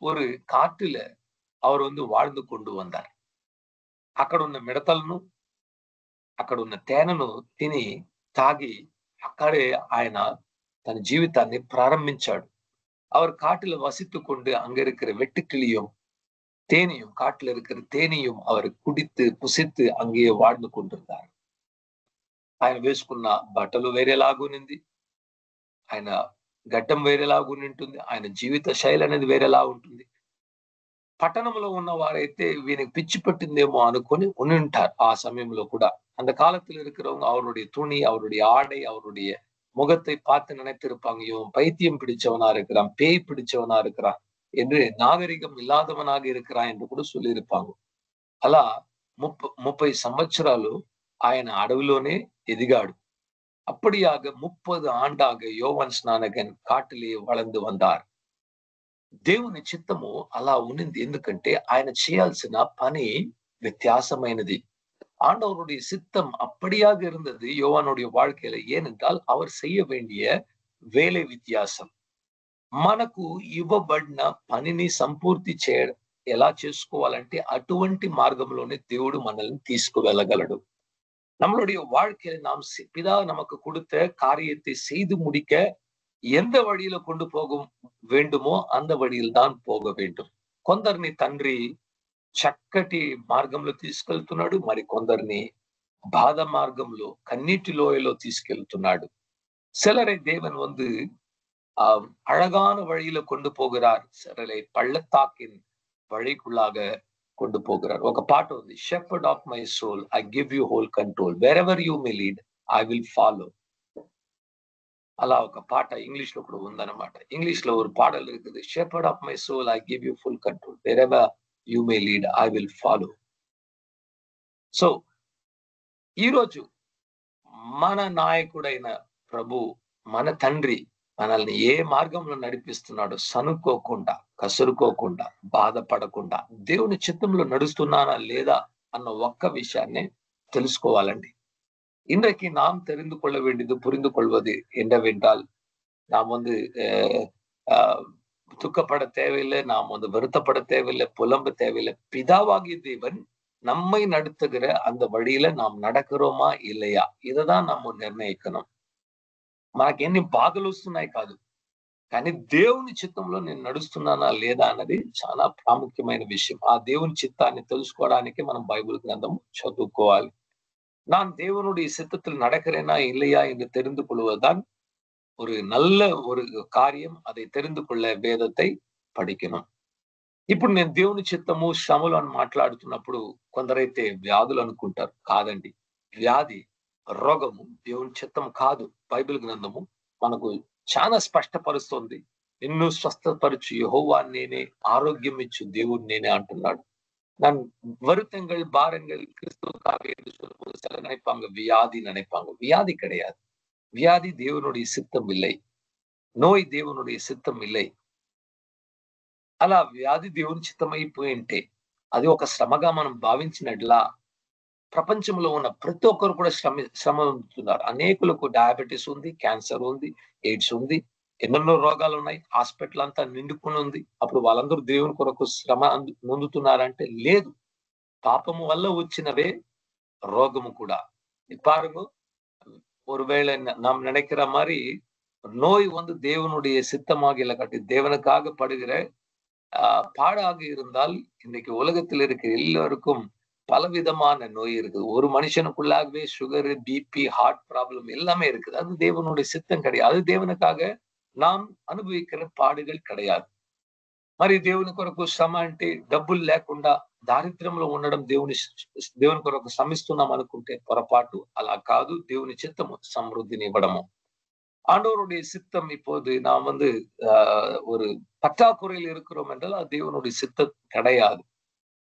ஒரு కాటిல அவர் வாழ்ந்து கொண்டு வந்தார். అక్కడ ఉన్న మిడతలను, అక్కడ ఉన్న తేనెను తిని తాగి అక్కడే ఆయన తన జీవితాన్ని ప్రారంభించాడు. அவர் காட்டுல வசித்து கொண்டு அங்க இருக்கிற வெட்டுக்கிளியும் தேனியும், காட்டுல இருக்கிற தேனியும் அவர் కుడిத்து పుసిத்து அங்கேயே வாழ்ந்து கொண்டிருந்தார். ఆయన వేసుకున్న బట్టలు వేరేలాగునింది, ఆయన గడ్డం వేరేలాగుని ఉంటుంది, ఆయన జీవిత శైలి అనేది వేరేలా ఉంటుంది. పట్టణంలో ఉన్న వారైతే వీనికి పిచ్చి పట్టిందేమో అనుకొని ఉని ఉంటారు ఆ సమయంలో కూడా. அந்த காலத்தில் இருக்கிறவங்க அவருடைய துணி, அவருடைய ஆடை, அவருடைய முகத்தை பார்த்து நினைத்திருப்பாங்க, இவன் பைத்தியம் பிடிச்சவனா இருக்கிறான், பேய் பிடிச்சவனா இருக்கிறான் என்று, நாகரிகம் ఇల్లాదవనాగా இருக்கிறான் என்று కూడా சொல்லியிருப்பாங்க. అలా 30 సంవత్సరాలు ఆయన అడవిలోనే ఎదిగాడు. அப்படியாக 30 ఆండాగ యోవాన్ స్నానగన్ కాటిலே వளர்ந்து வந்தார். దేవుని చిత్తము అలా ఉన్నింది. ఎందుకంటే ఆయన చేయాల్సిన పని వ్యత్యాసమైనది. ஆண்டவருடைய சித்தம் அப்படியாக இருந்தது யோவானுடைய வாழ்க்கையில. ஏனென்றால் அவர் செய்ய வேண்டிய వేలే వ్యత్యాసం. మనకు ఇవ్వబడిన పనిని సంపూర్తి ఎలా చేసుకోవాలంటే అటువంటి మార్గంలోనే దేవుడు మనల్ని తీసుకువెళ్ళగలడు. நம்மளுடைய வாழ்க்கையில நாம் பிதா நமக்கு கொடுத்த காரியத்தை செய்து முடிக்க எந்த வழியில கொண்டு போக வேண்டுமோ அந்த வழியில் தான் போக வேண்டும். కొందరిని తండ్రి చక్కటి మార్గంలో తీసుకెళ్తున్నాడు, మరి కొందరిని బాధ మార్గంలో, కన్నీటి లోయలో తీసుకెళ్తున్నాడు. சிலரை தேவன் அழகான வழியில கொண்டு போகிறார், சிலரை பள்ளத்தாக்கின் வழிக்குள்ளாக கொண்டு போகிறார். ఒక పాట ఉంది, shepherd of my soul, I give you whole control, wherever you may lead, I will follow. అలా ఒక పాట ఇంగ్లీష్ లో కూడా ఉందన్నమాట. ఇంగ్లీష్ లో ఒక పాటలు இருக்குது, shepherd of my soul, I give you full control, wherever you may lead, I will follow. So ఈరోజు మన నాయకుడైన ప్రభు, మన తండ్రి మనల్ని ఏ మార్గంలో నడిపిస్తున్నాడో సనుక్కోకుండా, కసురుకోకుండా, బాధపడకుండా దేవుని చిత్తంలో నడుస్తున్నానా లేదా అన్న ఒక్క విషయాన్ని తెలుసుకోవాలండి. இன்றைக்கு நாம் தெரிந்து கொள்ள வேண்டியது, புரிந்து கொள்வது என்னவென்றால், நாம் துக்கப்பட தேவையில்லை, நாம் வருத்தப்பட தேவையில்லை, புலம்ப தேவையில்லை. பிதாவாகிய தேவன் நம்மை நடத்துகிற அந்த வழியில நாம் நடக்கிறோமா இல்லையா, ఇదதான் நம்ம నిర్ణయించணும். మనకి ఎన్ని బాధలు వస్తున్నాయి కాదు, కానీ దేవుని చిత్తంలో నేను నడుస్తున్నానా లేదా అన్నది చాలా ప్రాముఖ్యమైన విషయం. ఆ దేవుని చిత్తాన్ని తెలుసుకోవడానికి మనం బైబిల్ గ్రంథం చదువుకోవాలి. நான் தேவனுடைய சித்தத்தில் நடக்கிறேனா இல்லையா என்று தெரிந்து கொள்வதுதான் ஒரு நல்ல ஒரு కార్యం. அதை தெரிந்து கொள்ள వేదத்தை படிக்கணும். ఇప్పుడు నేను దేవుని చిత్తము, శ్రమలు అని మాట్లాడుతున్నప్పుడు కొందరైతే వ్యాధులు అనుకుంటారు. కాదండి, వ్యాధి, రోగము దేవుని చిత్తం కాదు. బైబిల్ గ్రంథము మనకు చాలా స్పష్టపరుస్తుంది. నిన్ను స్వస్థపరచు యెహోవా నేనే, ఆరోగ్యం ఇచ్చు దేవుడు నేనే అంటున్నాడు. நான் வருத்தங்கள் பாரங்கள் கிறிஸ்துவுக்காக என்று சொல்லும்போது சிலர் நினைப்பாங்க வியாதி நினைப்பாங்க. வியாதி கிடையாது. வியாதி దేవునుடைய சித்தம் இல்லை. నోయ్ దేవునుடைய సిద్ధం இல்லை. అలా వ్యాధి దేవుని చిత్తమైపోయి ఉంటే అది ఒక శ్రమగా మనం భావించినట్లా ప్రపంచంలో ఉన్న ప్రతి ఒక్కరు కూడా శ్రమ పొందుతున్నారు. అనేకులకు డయాబెటీస్ ఉంది, క్యాన్సర్ ఉంది, ఎయిడ్స్ ఉంది, ఎన్నెన్నో రోగాలు ఉన్నాయి, హాస్పిటల్ అంతా నిండుకుని ఉంది. అప్పుడు వాళ్ళందరూ దేవుని కొరకు శ్రమ నొందుతున్నారంటే లేదు. పాపము వల్ల వచ్చినవే ரோகமும் கூட. பாருங்க, ஒருவேளை நாம் நினைக்கிற மாதிரி நோய் வந்து தேவனுடைய சித்தமாக இல்லை காட்டி தேவனுக்காக படுகிற பாடாக இருந்தால் இன்னைக்கு உலகத்தில் இருக்கிற எல்லாருக்கும் பலவிதமான நோய் இருக்குது. ஒரு மனுஷனுக்குள்ளாகவே சுகரு, பிபி, ஹார்ட் ப்ராப்ளம் எல்லாமே இருக்குது. அது தேவனுடைய சித்தம் கிடையாது. அது தேவனுக்காக நாம் అనుభవిக்கிற పాడుகள் கிடையாது. మరి దేవుని కొరకు శ్రమ అంటే డబ్బులు లేకుండా దారిద్ర్యంలో ఉండడం దేవుని కొరకు శ్రమిస్తున్నాం అనుకుంటే పొరపాటు. అలా కాదు. దేవుని చిత్తము సమృద్ధిని ఇవ్వడము. ஆண்டவருடைய சித்தம். இப்போது நாம் வந்து ஒரு పట్టాకుறையில் இருக்கிறோம் என்றால் అది దేవునుடைய సిద్ధం கிடையாது.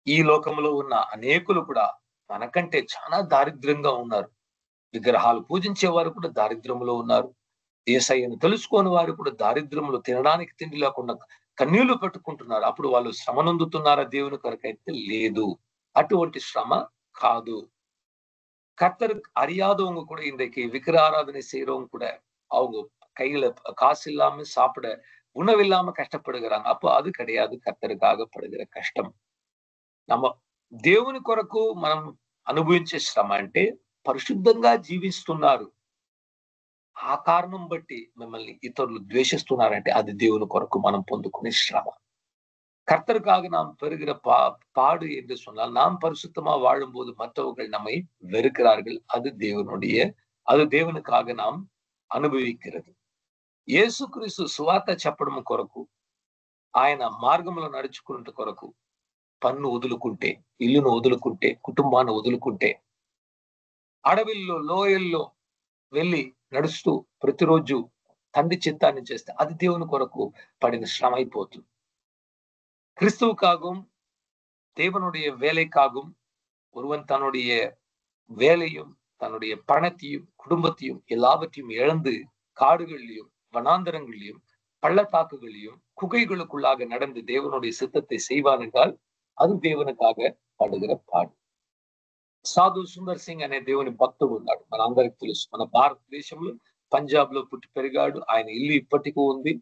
ఈ లోకంలో ఉన్న అనేకులు కూడా మనకంటే చాలా దారిద్ర్యంగా ఉన్నారు. విగ్రహాలు పూజించే వారు కూడా దారిద్ర్యంలో ఉన్నారు. యేసయ్యను తెలుసుకోని వారు కూడా దారిద్ర్యంలో తినడానికి తిండి లేకుండా కన్నీళ్లు పెట్టుకుంటున్నారు. అప్పుడు వాళ్ళు శ్రమ నొందుతున్నారా? దేవుని కొరకైతే లేదు. అటువంటి శ్రమ కాదు. கர்த்தருக்கு அறியாதவங்க கூட இன்றைக்கு விக்கிர ஆராதனை செய்யறவங்க கூட அவங்க கையில காசு இல்லாம சாப்பிட உணவில்லாம கஷ்டப்படுகிறாங்க. அப்போ அது கிடையாது கர்த்தருக்காக పడుகிற కష్టం. நம்ம దేవుని కొరకు మనం అనుభవించే శ్రమ అంటే పరిశుద్ధంగా జీవిస్తున్నారు. ఆ కారణం బట్టి మిమ్మల్ని ఇతరులు ద్వేషిస్తున్నారంటే అది దేవుని కొరకు మనం పొందుకునే శ్రమ. கர்த்தருக்காக நாம் பெறுகிற பாடு என்று சொன்னால் நாம் பரிசுத்தமா வாழும்போது மற்றவர்கள் நம்மை வெறுக்கிறார்கள். அது దేవునికాగ நாம் అనుభవిக்கிறது. యేసుక్రీస్తు సువార్త చెప్పడం కొరకు, ఆయన మార్గంలో నడుచుకున్నట్టు కొరకు పన్ను వదులుకుంటే, ఇల్లును వదులుకుంటే, కుటుంబాన్ని వదులుకుంటే, అడవిల్లో లోయల్లో వెళ్ళి నడుస్తూ ప్రతిరోజు తండ్రి చిత్తాన్ని చేస్తే అది దేవుని కొరకు పడిన శ్రమ అయిపోతుంది. கிறிஸ்துவுக்காகவும் தேவனுடைய வேலைக்காகவும் ஒருவன் தன்னுடைய வேலையும் தன்னுடைய பணத்தையும் குடும்பத்தையும் எல்லாவற்றையும் இழந்து காடுகளிலும் வனாந்தரங்களிலும் பள்ளத்தாக்குகளிலும் குகைகளுக்குள்ளாக நடந்து தேவனுடைய சித்தத்தை செய்வான் என்றால் అది దేవునికాగ పడుగిற పాడు. సాధు సుందర్ సింగ్ అనే దేవుని భక్తుడు ఉన్నాడు. మన అందరికి తెలుసు. మన భారతదేశంలో పంజాబ్ లో పుట్టి పెరిగాడు. ఆయన ఇల్లు ఇప్పటికీ ఉంది.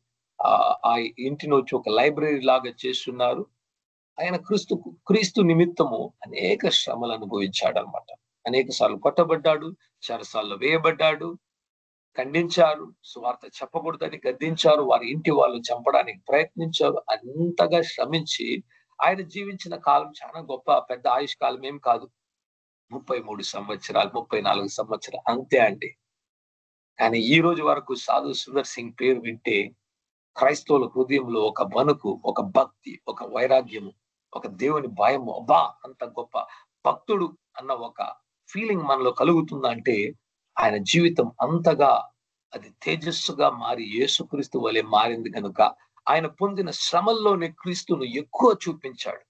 ఆ ఇంటిని వచ్చి ఒక లైబ్రరీ లాగా చేస్తున్నారు. ఆయన క్రీస్తు నిమిత్తము అనేక శ్రమలు అనుభవించాడు అనమాట. అనేక సార్లు కొట్టబడ్డాడు, చెరసాల్లో వేయబడ్డాడు, ఖండించారు, సువార్త చెప్పకూడదని గద్దించారు, వారి ఇంటి వాళ్ళు చంపడానికి ప్రయత్నించారు. అంతగా శ్రమించి ఆయన జీవించిన కాలం చాలా గొప్ప, పెద్ద ఆయుష్ కాలం ఏం కాదు. 33 సంవత్సరాలు, 34 సంవత్సరాలు అంతే అండి. కానీ ఈ రోజు వరకు సాధు సుందర్ సింగ్ పేరు వింటే క్రైస్తవుల హృదయంలో ఒక వణుకు, ఒక భక్తి, ఒక వైరాగ్యము, ఒక దేవుని భయము. అబ్బా, అంత గొప్ప భక్తుడు అన్న ఒక ఫీలింగ్ మనలో కలుగుతుందంటే ఆయన జీవితం అంతగా అది తేజస్సుగా మారి యేసుక్రీస్తు వలె మారింది కనుక ఆయన పొందిన శ్రమల్లోనే క్రీస్తును ఎక్కువ చూపించాడు.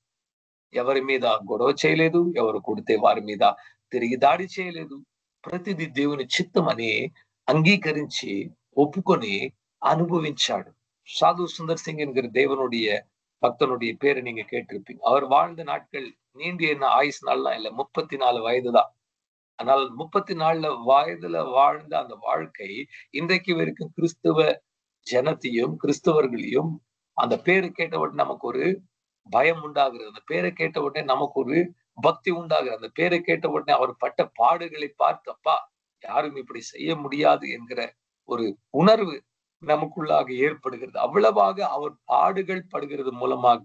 ఎవరి మీద గొడవ చేయలేదు, ఎవరు కొడితే వారి మీద తిరిగి దాడి చేయలేదు. ప్రతిదీ దేవుని చిత్తం అని అంగీకరించి ఒప్పుకొని అనుభవించాడు. சாது சுந்தர் சிங் என்கிற தேவனுடைய பக்தனுடைய பேரை நீங்க கேட்டிருப்பீங்க. அவர் வாழ்ந்த நாட்கள் நீண்ட என்ன ஆயுசு நாள்லாம் இல்லை, 34 வயது தான். ஆனால் 34 வயதுல வாழ்ந்த அந்த வாழ்க்கை இன்றைக்கு வரைக்கும் கிறிஸ்துவ ஜனத்தையும் கிறிஸ்தவர்களையும் அந்த பேரு கேட்ட உடனே நமக்கு ஒரு பயம் உண்டாகிறது. அந்த பேரை கேட்ட உடனே நமக்கு ஒரு பக்தி உண்டாகிறது. அந்த பேரை கேட்ட உடனே அவர் பட்ட பாடுகளை பார்த்தப்பா யாரும் இப்படி செய்ய முடியாது என்கிற ஒரு உணர்வு நமக்குள்ளாக ஏற்படுகிறது. அவ்வளவாக அவர் பாடுகள் படுகிறது మూలமாக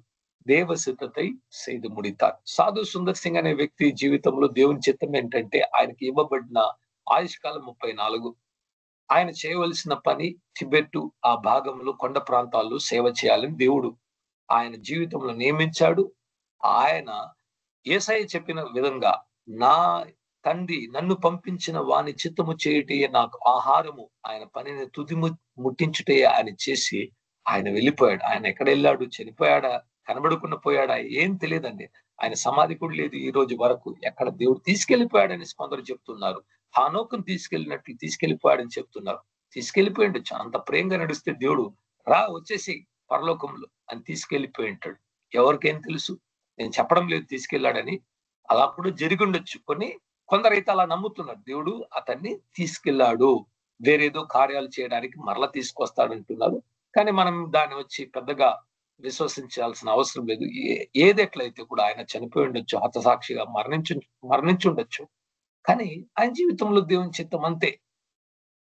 దేవ సిద్ధத்தை செய்து முடித்தார். సాధు సుందర్ సింగ్ అనే వ్యక్తి జీవితంలో దేవుని చిత్తం ఏంటంటే ఆయనకి ఇవ్వబడిన ఆయుష్కాలం 34. ఆయన చేయవలసిన పని టిబెట్ ఆ భాగంలో కొండ ప్రాంతాల్లో సేవ చేయాలని దేవుడు ఆయన జీవితంలో నియమించాడు. ఆయన యేసయ్య చెప్పిన విధంగా నా తండ్రి నన్ను పంపించిన వాని చిత్తము చేయుటయే నాకు ఆహారము, ఆయన పనిని తుది ముట్టించుటయే ఆయన చేసి ఆయన వెళ్ళిపోయాడు. ఆయన ఎక్కడ వెళ్ళాడు? చనిపోయాడా? కనబడకుండా పోయాడా? ఏం తెలియదండి. ఆయన సమాధి కూడా లేదు ఈ రోజు వరకు. ఎక్కడ దేవుడు తీసుకెళ్లిపోయాడని కొందరు చెప్తున్నారు. హానోకును తీసుకెళ్ళినట్లు తీసుకెళ్లిపోయాడని చెప్తున్నారు. తీసుకెళ్లిపోయి ఉండొచ్చు. అంత ప్రేమగా నడిస్తే దేవుడు రా వచ్చేసి పరలోకంలో అని తీసుకెళ్లిపోయి ఉంటాడు. ఎవరికేం తెలుసు? నేను చెప్పడం లేదు తీసుకెళ్లాడని. అలా కూడా జరిగి ఉండొచ్చు. కొందరైతే అలా నమ్ముతున్నారు. దేవుడు అతన్ని తీసుకెళ్లాడు, వేరేదో కార్యాలు చేయడానికి మరలా తీసుకొస్తాడంటున్నారు. కానీ మనం దాన్ని వచ్చి పెద్దగా విశ్వసించాల్సిన అవసరం లేదు. ఏదెట్లయితే కూడా ఆయన చనిపోయి ఉండొచ్చు, హతసాక్షిగా మరణించుండొచ్చు. కానీ ఆయన జీవితంలో దేవుని చిత్తం అంతే.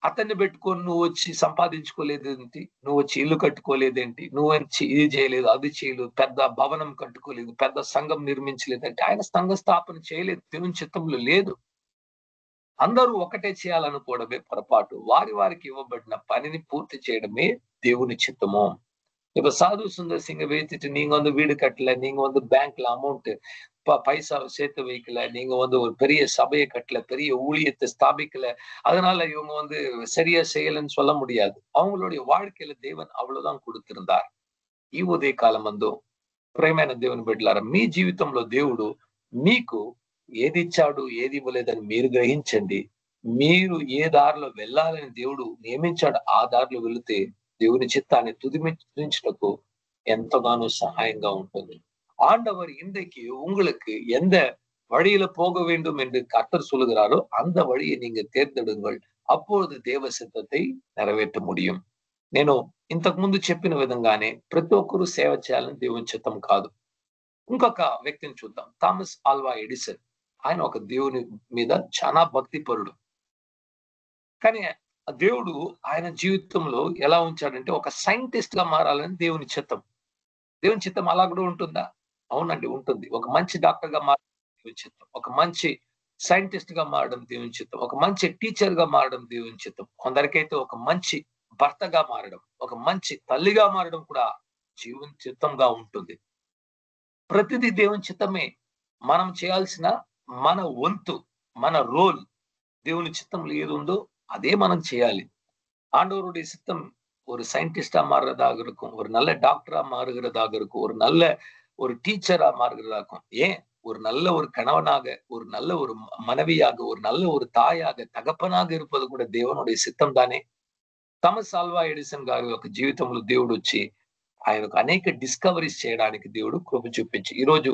అతన్ని పెట్టుకొని నువ్వు వచ్చి సంపాదించుకోలేదేంటి, నువ్వు వచ్చి ఇల్లు కట్టుకోలేదేంటి, నువ్వు వచ్చి ఇది చేయలేదు, అది చేయలేదు, పెద్ద భవనం కట్టుకోలేదు, పెద్ద సంఘం నిర్మించలేదంటే ఆయన సంఘ స్థాపన చేయలేదు. దేవుని చిత్తంలో లేదు. అందరూ ఒకటే చేయాలనుకోవడమే పొరపాటు. వారికి ఇవ్వబడిన పనిని పూర్తి చేయడమే దేవుని చిత్తము. இப்ப சாது சுந்தர் சிங்கை வைத்துட்டு நீங்க வீடு கட்டல, நீங்க பேங்க்ல அமௌண்ட் பைசா சேர்த்து வைக்கல, நீங்க ஒரு பெரிய சபையை கட்டல, பெரிய ஊழியத்தை ஸ்தாபிக்கல, அதனால இவங்க சரியா செய்யலன்னு சொல்ல முடியாது. அவங்களுடைய வாழ்க்கையில தேவன் అவ்வளவுதான் கொடுத்திருந்தார். ఈ ఉదయ కాలం ప్రేమైన దేవుని బిడ్డలారా, మీ జీవితంలో దేవుడు మీకు ఏది ఇచ్చాడు, ఏది ఇవ్వలేదని మీరు గ్రహించండి. మీరు ఏ దారిలో వెళ్ళాలని దేవుడు నియమించాడు, ఆ దారిలో వెళితే దేవుని చిత్తాన్ని துதிமிச்சுக்கு ఎంతగానో సహాయంగా ఉంటుంది. ஆண்டவர் இன்றைக்கு உங்களுக்கு எந்த வழியில போக வேண்டும் என்று கர்த்தர் சொல்லுகிறாரோ அந்த வழியை நீங்க தேர்ந்தெடுங்கள். அப்பொழுது தேவ சித்தத்தை నెరవేర్చ முடியும். నేను ఇంతకు ముందు చెప్పిన విధంగానే ప్రతి ఒక్కరూ సేవ చేయాలని దేవుని చిత్తం కాదు. ఇంకొక వ్యక్తిని చూద్దాం. Thomas Alva Edison. ఆయన ఒక దేవుని మీద చాలా భక్తిపరుడు. కానీ దేవుడు ఆయన జీవితంలో ఎలా ఉంచాడంటే ఒక సైంటిస్ట్ గా మారాలని దేవుని చిత్తం. దేవుని చిత్తం అలా కూడా ఉంటుందా? అవునండి, ఉంటుంది. ఒక మంచి డాక్టర్ గా మారడం దేవుని చిత్తం, ఒక మంచి సైంటిస్ట్ గా మారడం దేవుని చిత్తం, ఒక మంచి టీచర్ గా మారడం దేవుని చిత్తం. కొందరికైతే ఒక మంచి భర్తగా మారడం, ఒక మంచి తల్లిగా మారడం కూడా జీవన చిత్తంగా ఉంటుంది. ప్రతిదీ దేవుని చిత్తమే. మనం చేయాల్సిన మన వంతు, మన రోల్ దేవుని చిత్తంలో ఏది ఉందో அதே మనం చేయాలి. ஆண்டவருடைய சித்தம் ஒரு சயின்டிஸ்டா மாறுறதாக இருக்கும், ஒரு நல்ல டாக்டரா மாறுகிறதாக இருக்கும், ஒரு நல்ல ஒரு டீச்சரா மாறுகிறதா இருக்கும். ஏன் ஒரு நல்ல ஒரு கணவனாக, ஒரு நல்ல ஒரு மனைவியாக, ஒரு நல்ல ஒரு தாயாக, తగపనాக இருப்பது కూడా దేవునుடைய సిద్ధం దానే. థామస్ ఆల్వా ఎడిసన్ గారి యొక్క జీవితంలో దేవుడు వచ్చి ఆయనకు అనేక డిస్కవరీస్ చేయడానికి దేవుడు కృప చూపించి ఈ రోజు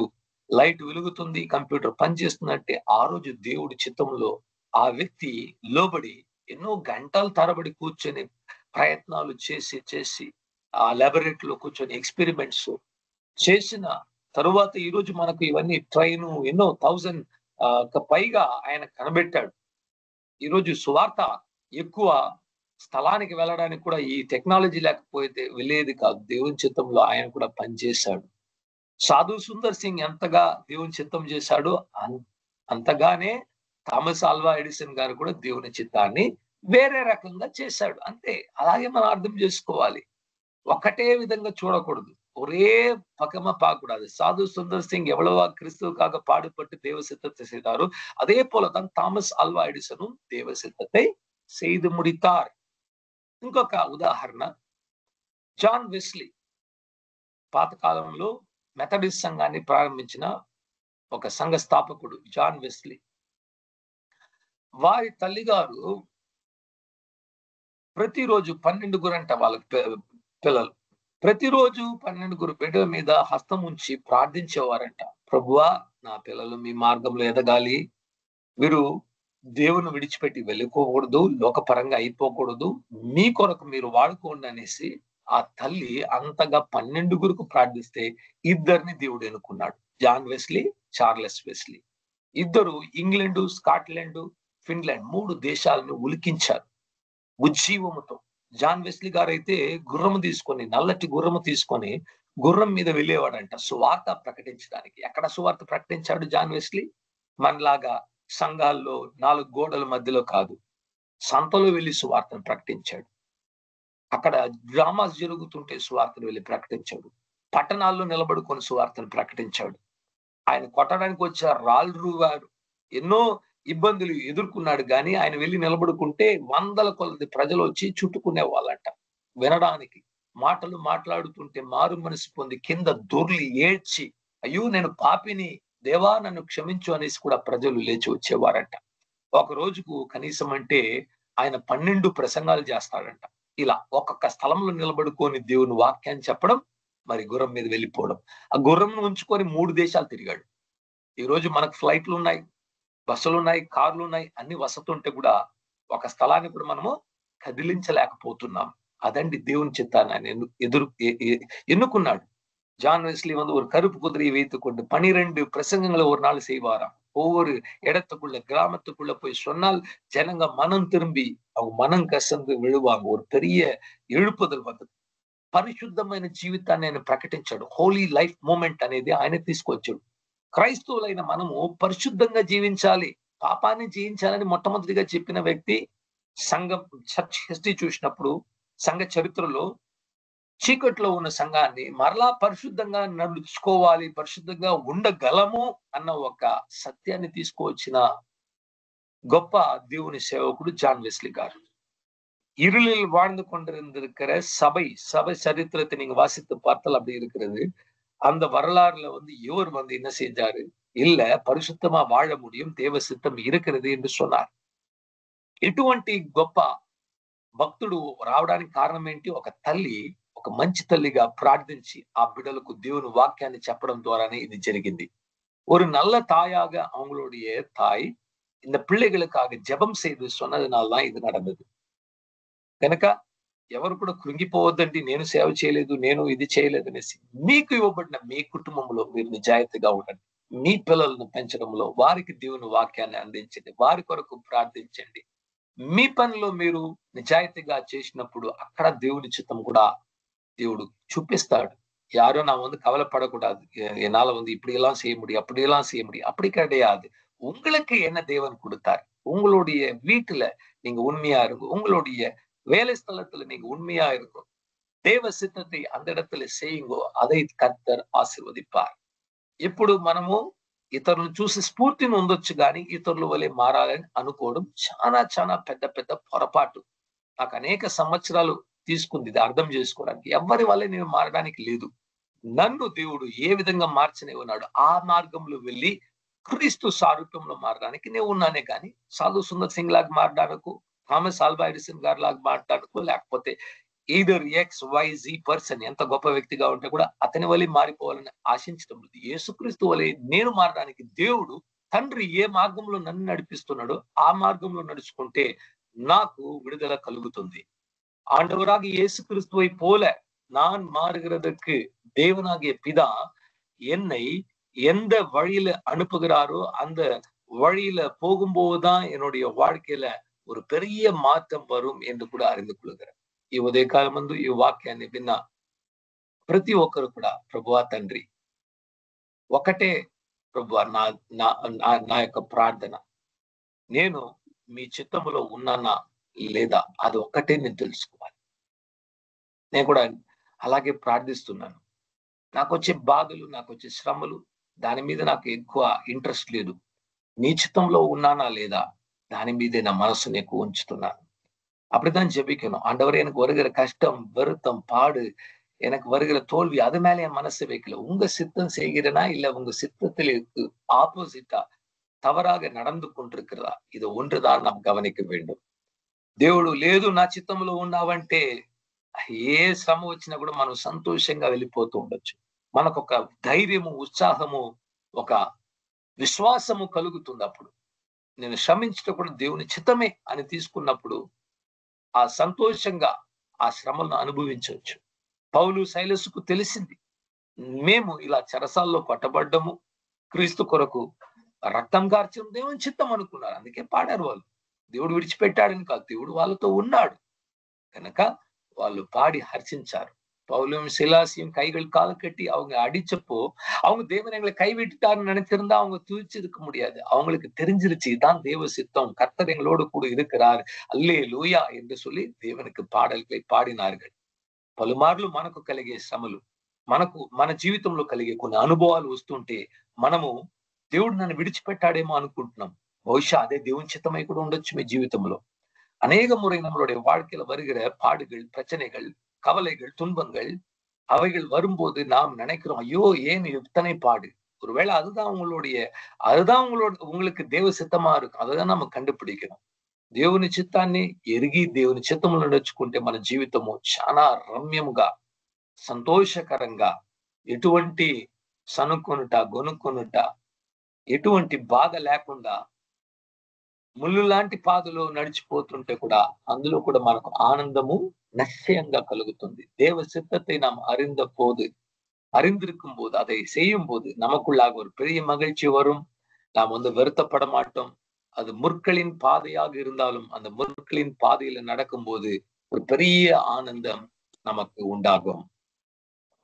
లైట్ వెలుగుతుంది, కంప్యూటర్ పనిచేస్తుందంటే ఆ రోజు దేవుడి చిత్తంలో ఆ వ్యక్తి లోబడి ఎన్నో గంటల తరబడి కూర్చొని ప్రయత్నాలు చేసి ఆ లాబొరేటరీలో కూర్చొని ఎక్స్పెరిమెంట్స్ చేసిన తరువాత ఈ రోజు మనకు ఇవన్నీ ట్రైన్ ఎన్నో 1000 పైగా ఆయన కనబెట్టాడు. ఈరోజు సువార్త ఎక్కువ స్థలానికి వెళ్ళడానికి కూడా ఈ టెక్నాలజీ లేకపోతే వెళ్ళేది కాదు. దేవుని చిత్తంలో ఆయన కూడా పనిచేశాడు. సాధు సుందర్ సింగ్ ఎంతగా దేవుని చిత్తం చేశాడో అంతగానే థామస్ ఆల్వా ఎడిసన్ గారు కూడా దేవుని చిత్తాన్ని వేరే రకంగా చేశాడు. అంతే. అలాగే మనం అర్థం చేసుకోవాలి. ఒకటే విధంగా చూడకూడదు. ஒரே பக்கமா பார்க்க கூடாது. சாது சுந்தர் சிங் எவ்வளவா கிறிஸ்துவுக்காக பாடுபட்டு தேவ சித்தத்தை செய்தாரோ அதே போலதான் தாமஸ் ஆல்வா எடிசனும் தேவ சித்தத்தை செய்து முடித்தார். ఇంకొక ఉదాహరణ జాన్ వెస్లీ. పాతకాలంలో మెథడిస్ట్ సంఘాన్ని ప్రారంభించిన ఒక సంఘ స్థాపకుడు జాన్ వెస్లీ. వారి తల్లిగారు ప్రతిరోజు 12 వాళ్ళ పిల్లలు ప్రతిరోజు 12 బిడ్డల మీద హస్తం ఉంచి ప్రార్థించేవారంట. ప్రభువా, నా పిల్లలు మీ మార్గంలో ఎదగాలి, వీరు దేవుని విడిచిపెట్టి వెళ్ళిపోకూడదు, లోకపరంగా అయిపోకూడదు, మీ కొరకు మీరు వాడుకోండి అనేసి ఆ తల్లి అంతగా 12 ప్రార్థిస్తే ఇద్దరిని దేవుడు ఎన్నుకున్నాడు. John Wesley, Charles Wesley. ఇద్దరు ఇంగ్లాండ్, స్కాట్లాండ్, ఫిన్లాండ్ 3 దేశాలను ఉలికించారు ఉజ్జీవముతో. జాన్ వెస్లీ గారు అయితే గుర్రము తీసుకొని, నల్లటి గుర్రము తీసుకొని గుర్రం మీద వెళ్ళేవాడంట సువార్త ప్రకటించడానికి. ఎక్కడ సువార్త ప్రకటించాడు జాన్ వెస్లీ? మనలాగా సంఘాల్లో 4 గోడల మధ్యలో కాదు, సంతలో వెళ్ళి సువార్తను ప్రకటించాడు. అక్కడ డ్రామాస్ జరుగుతుంటే సువార్తను వెళ్ళి ప్రకటించాడు. పట్టణాల్లో నిలబడుకొని సువార్తను ప్రకటించాడు. ఆయన కొట్టడానికి వచ్చారు, రాళ్ళు రూవారు, ఎన్నో ఇబ్బందులు ఎదుర్కొన్నాడు. కానీ ఆయన వెళ్ళి నిలబడుకుంటే 100 కొలది ప్రజలు వచ్చి చుట్టుకునే వాళ్ళంట వినడానికి, మాటలు మాట్లాడుతుంటే మారు మనసు పొంది కింద దొర్లి ఏడ్చి, అయ్యో నేను పాపిని, దేవా నన్ను క్షమించు అనేసి కూడా ప్రజలు లేచి వచ్చేవారంట. ఒక రోజుకు కనీసం అంటే ఆయన 12 ప్రసంగాలు చేస్తాడంట. ఇలా ఒక్కొక్క స్థలంలో నిలబడుకొని దేవుని వాక్యాన్ని చెప్పడం, మరి గుర్రం మీద వెళ్ళిపోవడం. ఆ గుర్రం ఉంచుకొని 3 దేశాలు తిరిగాడు. ఈ రోజు మనకు ఫ్లైట్లు ఉన్నాయి, బస్సులు ఉన్నాయి, కార్లు ఉన్నాయి, అన్ని వసతి ఉంటే కూడా ఒక స్థలాన్ని కూడా మనము కదిలించలేకపోతున్నాం. అదండి దేవుని చిత్తాన్ని ఆయన ఎన్నుకున్నాడు. ஜான் வெஸ்லி வந்து ஒரு கருப்பு குதிரையை வைத்துக் கொண்டு 12 பிரசங்கங்களை ஒரு நாள் செய்வாராம். ஒவ்வொரு இடத்துக்குள்ள கிராமத்துக்குள்ள போய் சொன்னால் ஜனங்க மனம் திரும்பி அவங்க மனம் கசந்து விழுவாங்க. ஒரு பெரிய எழுப்புதல் வந்தது. పరిశుద్ధమైన జీవితాన్ని ఆయన ప్రకటించాడు. హోలీ లైఫ్ మూమెంట్ అనేది ఆయన తీసుకొచ్చాడు. క్రైస్తవులైన మనము పరిశుద్ధంగా జీవించాలి, పాపాన్ని జయించాలని మొట్టమొదటిగా చెప్పిన వ్యక్తి సంఘం. చర్చ్ హిస్టరీ చూసినప్పుడు సంఘ చరిత్రలో చీకట్లో ఉన్న సంఘాన్ని మరలా పరిశుద్ధంగా నడుచుకోవాలి, పరిశుద్ధంగా ఉండగలము అన్న ఒక సత్యాన్ని తీసుకువచ్చిన గొప్ప దేవుని సేవకుడు జాన్ వెస్లీ గారు. இருளில் வாழ்ந்து கொண்டிருந்திருக்கிற சபை சரித்திரத்தை நீங்க வாசித்து பார்த்தால் அப்படி இருக்கிறது. அந்த வரலாறுல இவர் என்ன செஞ்சாரு, இல்ல పరిశుద్ధமா வாழ முடியும், தேவ சித்தம் இருக்கிறது என்று சொன்னார். ఇటువంటి గొప్ప భక్తుడు రావడానికి కారణం ఏంటి? ఒక తల్లి, ఒక మంచి తల్లిగా ప్రార్థించి ఆ బిడ్డలకు దేవుని వాక్యాన్ని చెప్పడం ద్వారానే ఇది జరిగింది. ஒரு நல்ல தாயாக அவங்களுடைய தாய் இந்த பிள்ளைகளுக்காக ஜெபம் செய்து சொன்னதுனால்தான் ఇది நடந்தது. కనుక ఎవరు కూడా కృంగిపోవద్దండి, నేను సేవ చేయలేదు, నేను ఇది చేయలేదు అనేసి. మీకు ఇవ్వబడిన మీ కుటుంబంలో మీరు నిజాయితీగా ఉండండి. మీ పిల్లలను పెంచడంలో వారికి దేవుని వాక్యాన్ని అందించండి, వారి కొరకు ప్రార్థించండి. మీ పనిలో మీరు నిజాయితీగా చేసినప్పుడు అక్కడ దేవుని చిత్తం కూడా దేవుడు చూపిస్తాడు. யாரும் நான் கவலைப்படக்கூடாது, என்னால இப்படி எல்லாம் செய்ய முடியும், அப்படி எல்லாம் செய்ய முடியும், அப்படி கிடையாது. உங்களுக்கு என்ன தேவன் கொடுத்தார், உங்களுடைய வீட்டுல நீங்க உண்மையா இருக்கும், உங்களுடைய வேலை ஸ்தலத்துல நீங்க உண்மையா இருக்கும், தேவ சித்தத்தை அந்த இடத்துல செய்யுங்கோ, அதை கர்த்தர் ఆశీర్వదింపాர். ఇప్పుడు మనము ఇతరులను చూసి స్ఫూర్తిని పొందొచ్చు కానీ ఇతరుల వలె మారాలని అనుకోవడం చాలా చాలా పెద్ద పెద్ద పొరపాటు. నాకు అనేక సంవత్సరాలు తీసుకుంది ఇది అర్థం చేసుకోవడానికి. ఎవరి వల్లే నేను మారడానికి లేదు. నన్ను దేవుడు ఏ విధంగా మార్చనే ఉన్నాడు, ఆ మార్గంలో వెళ్ళి క్రీస్తు సారూప్యంలో మారడానికి నేను ఉన్నానే కానీ సాధు సుందర్ సింగ్ లాగా మారడానికో, థామస్ ఆల్వా ఎడిసన్ గారి లాగా మారడానికో, లేకపోతే ఈదర్ XYZ పర్సన్ ఎంత గొప్ప వ్యక్తిగా ఉంటే కూడా అతని వలె మారిపోవాలని ఆశించడం లేదు. యేసుక్రీస్తు వలె నేను మారడానికి దేవుడు తండ్రి ఏ మార్గంలో నన్ను నడిపిస్తున్నాడో ఆ మార్గంలో నడుచుకుంటే నాకు విడుదల కలుగుతుంది. ஆண்டவராகிய இயேசு கிறிஸ்துவை போல நான் மாறுகிறதற்கு தேவனாகிய பிதா என்னை எந்த வழியில அனுப்புகிறாரோ அந்த வழியில போகும்போதுதான் என்னுடைய வாழ்க்கையில ஒரு பெரிய மாற்றம் வரும் என்று కూడా அறிந்து கொள்கிறேன். ఈ ఉదయకాలం ముందు ఈ వాక్యాన్ని విన్న ప్రతి ఒక్కరు కూడా, ప్రభువా తండ్రి, ఒకటే ప్రభువా నా యొక్క ప్రార్థన, నేను మీ చిత్తములో ఉన్నానా లేదా అది ఒక్కటే నేను తెలుసుకోవాలి. నేను కూడా అలాగే ప్రార్థిస్తున్నాను. నాకు వచ్చే బాధలు, నాకు వచ్చే శ్రమలు, దాని మీద నాకు ఎక్కువ ఇంట్రెస్ట్ లేదు. నీ చిత్తంలో ఉన్నానా లేదా దాని మీదే నా మనసును ఎక్కువ ఉంచుతున్నాను. அப்படித்தான் ஜெபிக்கணும். ஆண்டவரே, எனக்கு வருகிற கஷ்டம், வருத்தம், பாடு, எனக்கு வருகிற தோல்வி, அது மேல என் மனசை வைக்கல. உங்க சித்தம் செய்கிறேனா இல்ல உங்க சித்தத்தில் ஆப்போசிட்டா தவறாக நடந்து கொண்டிருக்கிறதா, இது ஒன்றுதான் நாம் గమనిక வேண்டும். దేవుడు లేదు నా చిత్తంలో ఉన్నావంటే ఏ శ్రమ వచ్చినా కూడా మనం సంతోషంగా వెళ్ళిపోతూ ఉండొచ్చు. మనకు ఒక ధైర్యము, ఉత్సాహము, ఒక విశ్వాసము కలుగుతుంది. అప్పుడు నేను శ్రమించడం కూడా దేవుని చిత్తమే అని తీసుకున్నప్పుడు ఆ సంతోషంగా ఆ శ్రమలను అనుభవించవచ్చు. పౌలు సైలసుకు తెలిసింది, మేము ఇలా చెరసాల్లో కొట్టబడ్డము, క్రీస్తు కొరకు రక్తం కార్చడం దేవుని చిత్తం అనుకున్నారు. అందుకే పాడారు వాళ్ళు. దేవుడు విడిచిపెట్టాడని కాదు, దేవుడు వాళ్ళతో ఉన్నాడు కనుక వాళ్ళు பாடி ஹர்ஷிச்சார். பவுலும் சிலாசியும் கைகள் கால் கட்டி அவங்க அடிச்சப்போ அவங்க தேவன் எங்களை கைவிட்டுட்டாருன்னு நினைச்சிருந்தா அவங்க துதிச்சிருக்க முடியாது. அவங்களுக்கு தெரிஞ்சிருச்சு இதான் தேவ சித்தம், கர்த்தர் எங்களோடு கூட இருக்கிறார், அல்லேலூயா என்று சொல்லி దేవునికి పాటల్ని పాడినాர்கள். పలుమార్లు మనకు కలిగే శ్రమలు, మన జీవితంలో కలిగే కొన్ని అనుభవాలు వస్తుంటే మనము దేవుడు నన్ను విడిచిపెట్టాడేమో అనుకుంటున్నాం. బహుశా అదే దేవుని చిత్తమై కూడా ఉండొచ్చు మీ జీవితంలో. அநேக முறை நம்மளுடைய வாழ்க்கையில வருகிற பாடுகள், பிரச்சனைகள், கவலைகள், துன்பங்கள் அவைகள் வரும்போது நாம் நினைக்கிறோம், ஐயோ ஏன் இத்தனை பாடு? ஒருவேளை அதுதான் உங்களுக்கு தேவ சித்தமா இருக்கும். అதான் நம்ம కண்டுபிடிக்கணும். దేవుని చిత్తాన్ని ఎరిగి దేవుని చిత్తములో నడుచుకుంటే మన జీవితము చాలా రమ్యముగా, సంతోషకరంగా, ఎటువంటి సనుక్కొనుట, గొనుక్కొనుట, ఎటువంటి బాధ లేకుండా ముళ్ళు లాంటి పాదులో నడిచిపోతుంటే కూడా అందులో కూడా మనకు ఆనందము நிச்சயங்கா கలుగుతుంది. தேவ சித்தத்தை நாம் அறிந்திருக்கும் போது, அதை செய்யும் போது நமக்குள்ளாக ஒரு பெரிய மகிழ்ச்சி வரும். நாம் வருத்தப்பட மாட்டோம். அது முற்களின் பாதையாக இருந்தாலும் அந்த முற்களின் பாதையில நடக்கும்போது ஒரு பெரிய ఆనందం நமக்கு ఉండాகும்.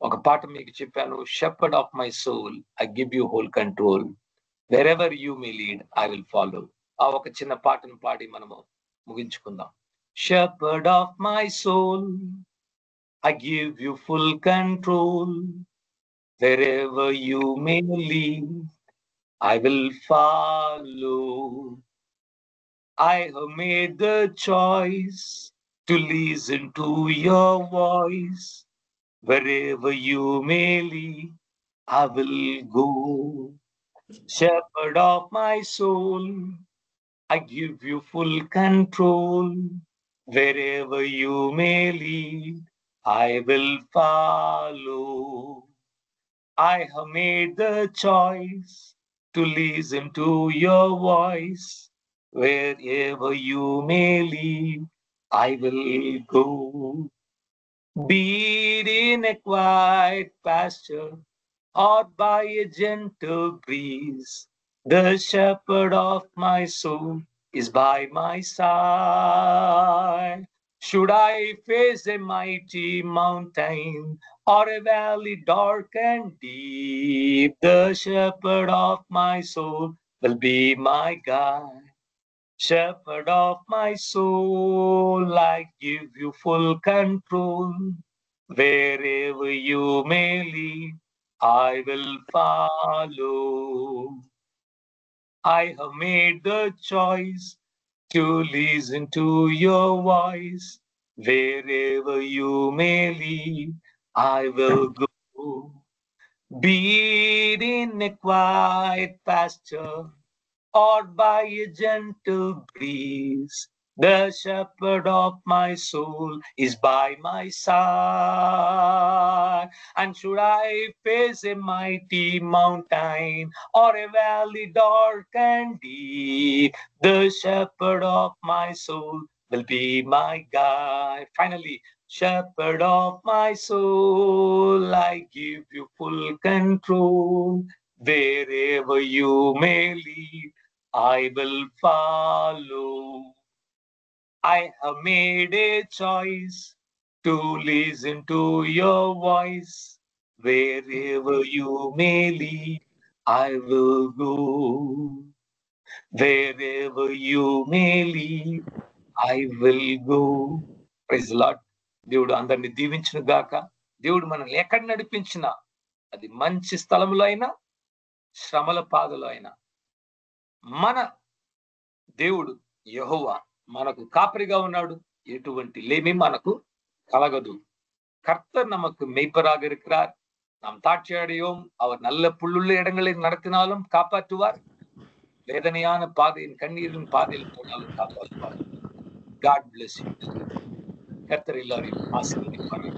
ఒక పాట మీకు చెప్పాను, shepherd of my soul I give you whole control, wherever you may lead I will follow. ఆ ఒక చిన్న పాటను పాడి మనము ముగించుకుందాం. Shepherd of my soul, I give you full control. Wherever you may lead, I will follow. I have made the choice to listen to your voice. Wherever you may lead, I will go. Shepherd of my soul, I give you full control. Wherever you may lead, I will follow. I have made the choice to listen to your voice. Wherever you may lead, I will go. Be it in a quiet pasture or by a gentle breeze, the shepherd of my soul is by my side. Should I face a mighty mountain or a valley dark and deep, the shepherd of my soul will be my guide. Shepherd of my soul, I give you full control. Wherever you may lead, I will follow. I have made the choice to listen to your voice. Wherever you may lead, I will go. Be it in a quiet pasture or by a gentle breeze, the shepherd of my soul is by my side. And should I face a mighty mountain or a valley dark and deep, the shepherd of my soul will be my guide. Finally, shepherd of my soul, I give you full control. Wherever you may lead, I will follow. I have made a choice to listen to your voice. Wherever you may lead, I will go. Wherever you may lead, I will go. Praise the Lord. దేవుడు అందరిని దీవించును గాక. దేవుడు మనల్ని ఎక్కడ నడిపించినా, అది మంచి స్థలములో అయినా, శ్రమల పాదలో అయినా, మన దేవుడు యెహోవా మనకు కాపరిగా ఉన్నాడు. ఎటువంటి లేమి మనకు கலகது. கர்த்தர் நமக்கு மெய்ப்பராக இருக்கிறார். நாம் தாட்சியடையோம். அவர் நல்ல புல்லுள்ள இடங்களில் நடத்தினாலும் காப்பாற்றுவார். வேதனையான பாதையின் கண்ணீரின் பாதையில் போனாலும் காப்பாற்றுவார். God bless you. கர்த்தர் எல்லாரையும் ஆசீர்வதிப்பாராக.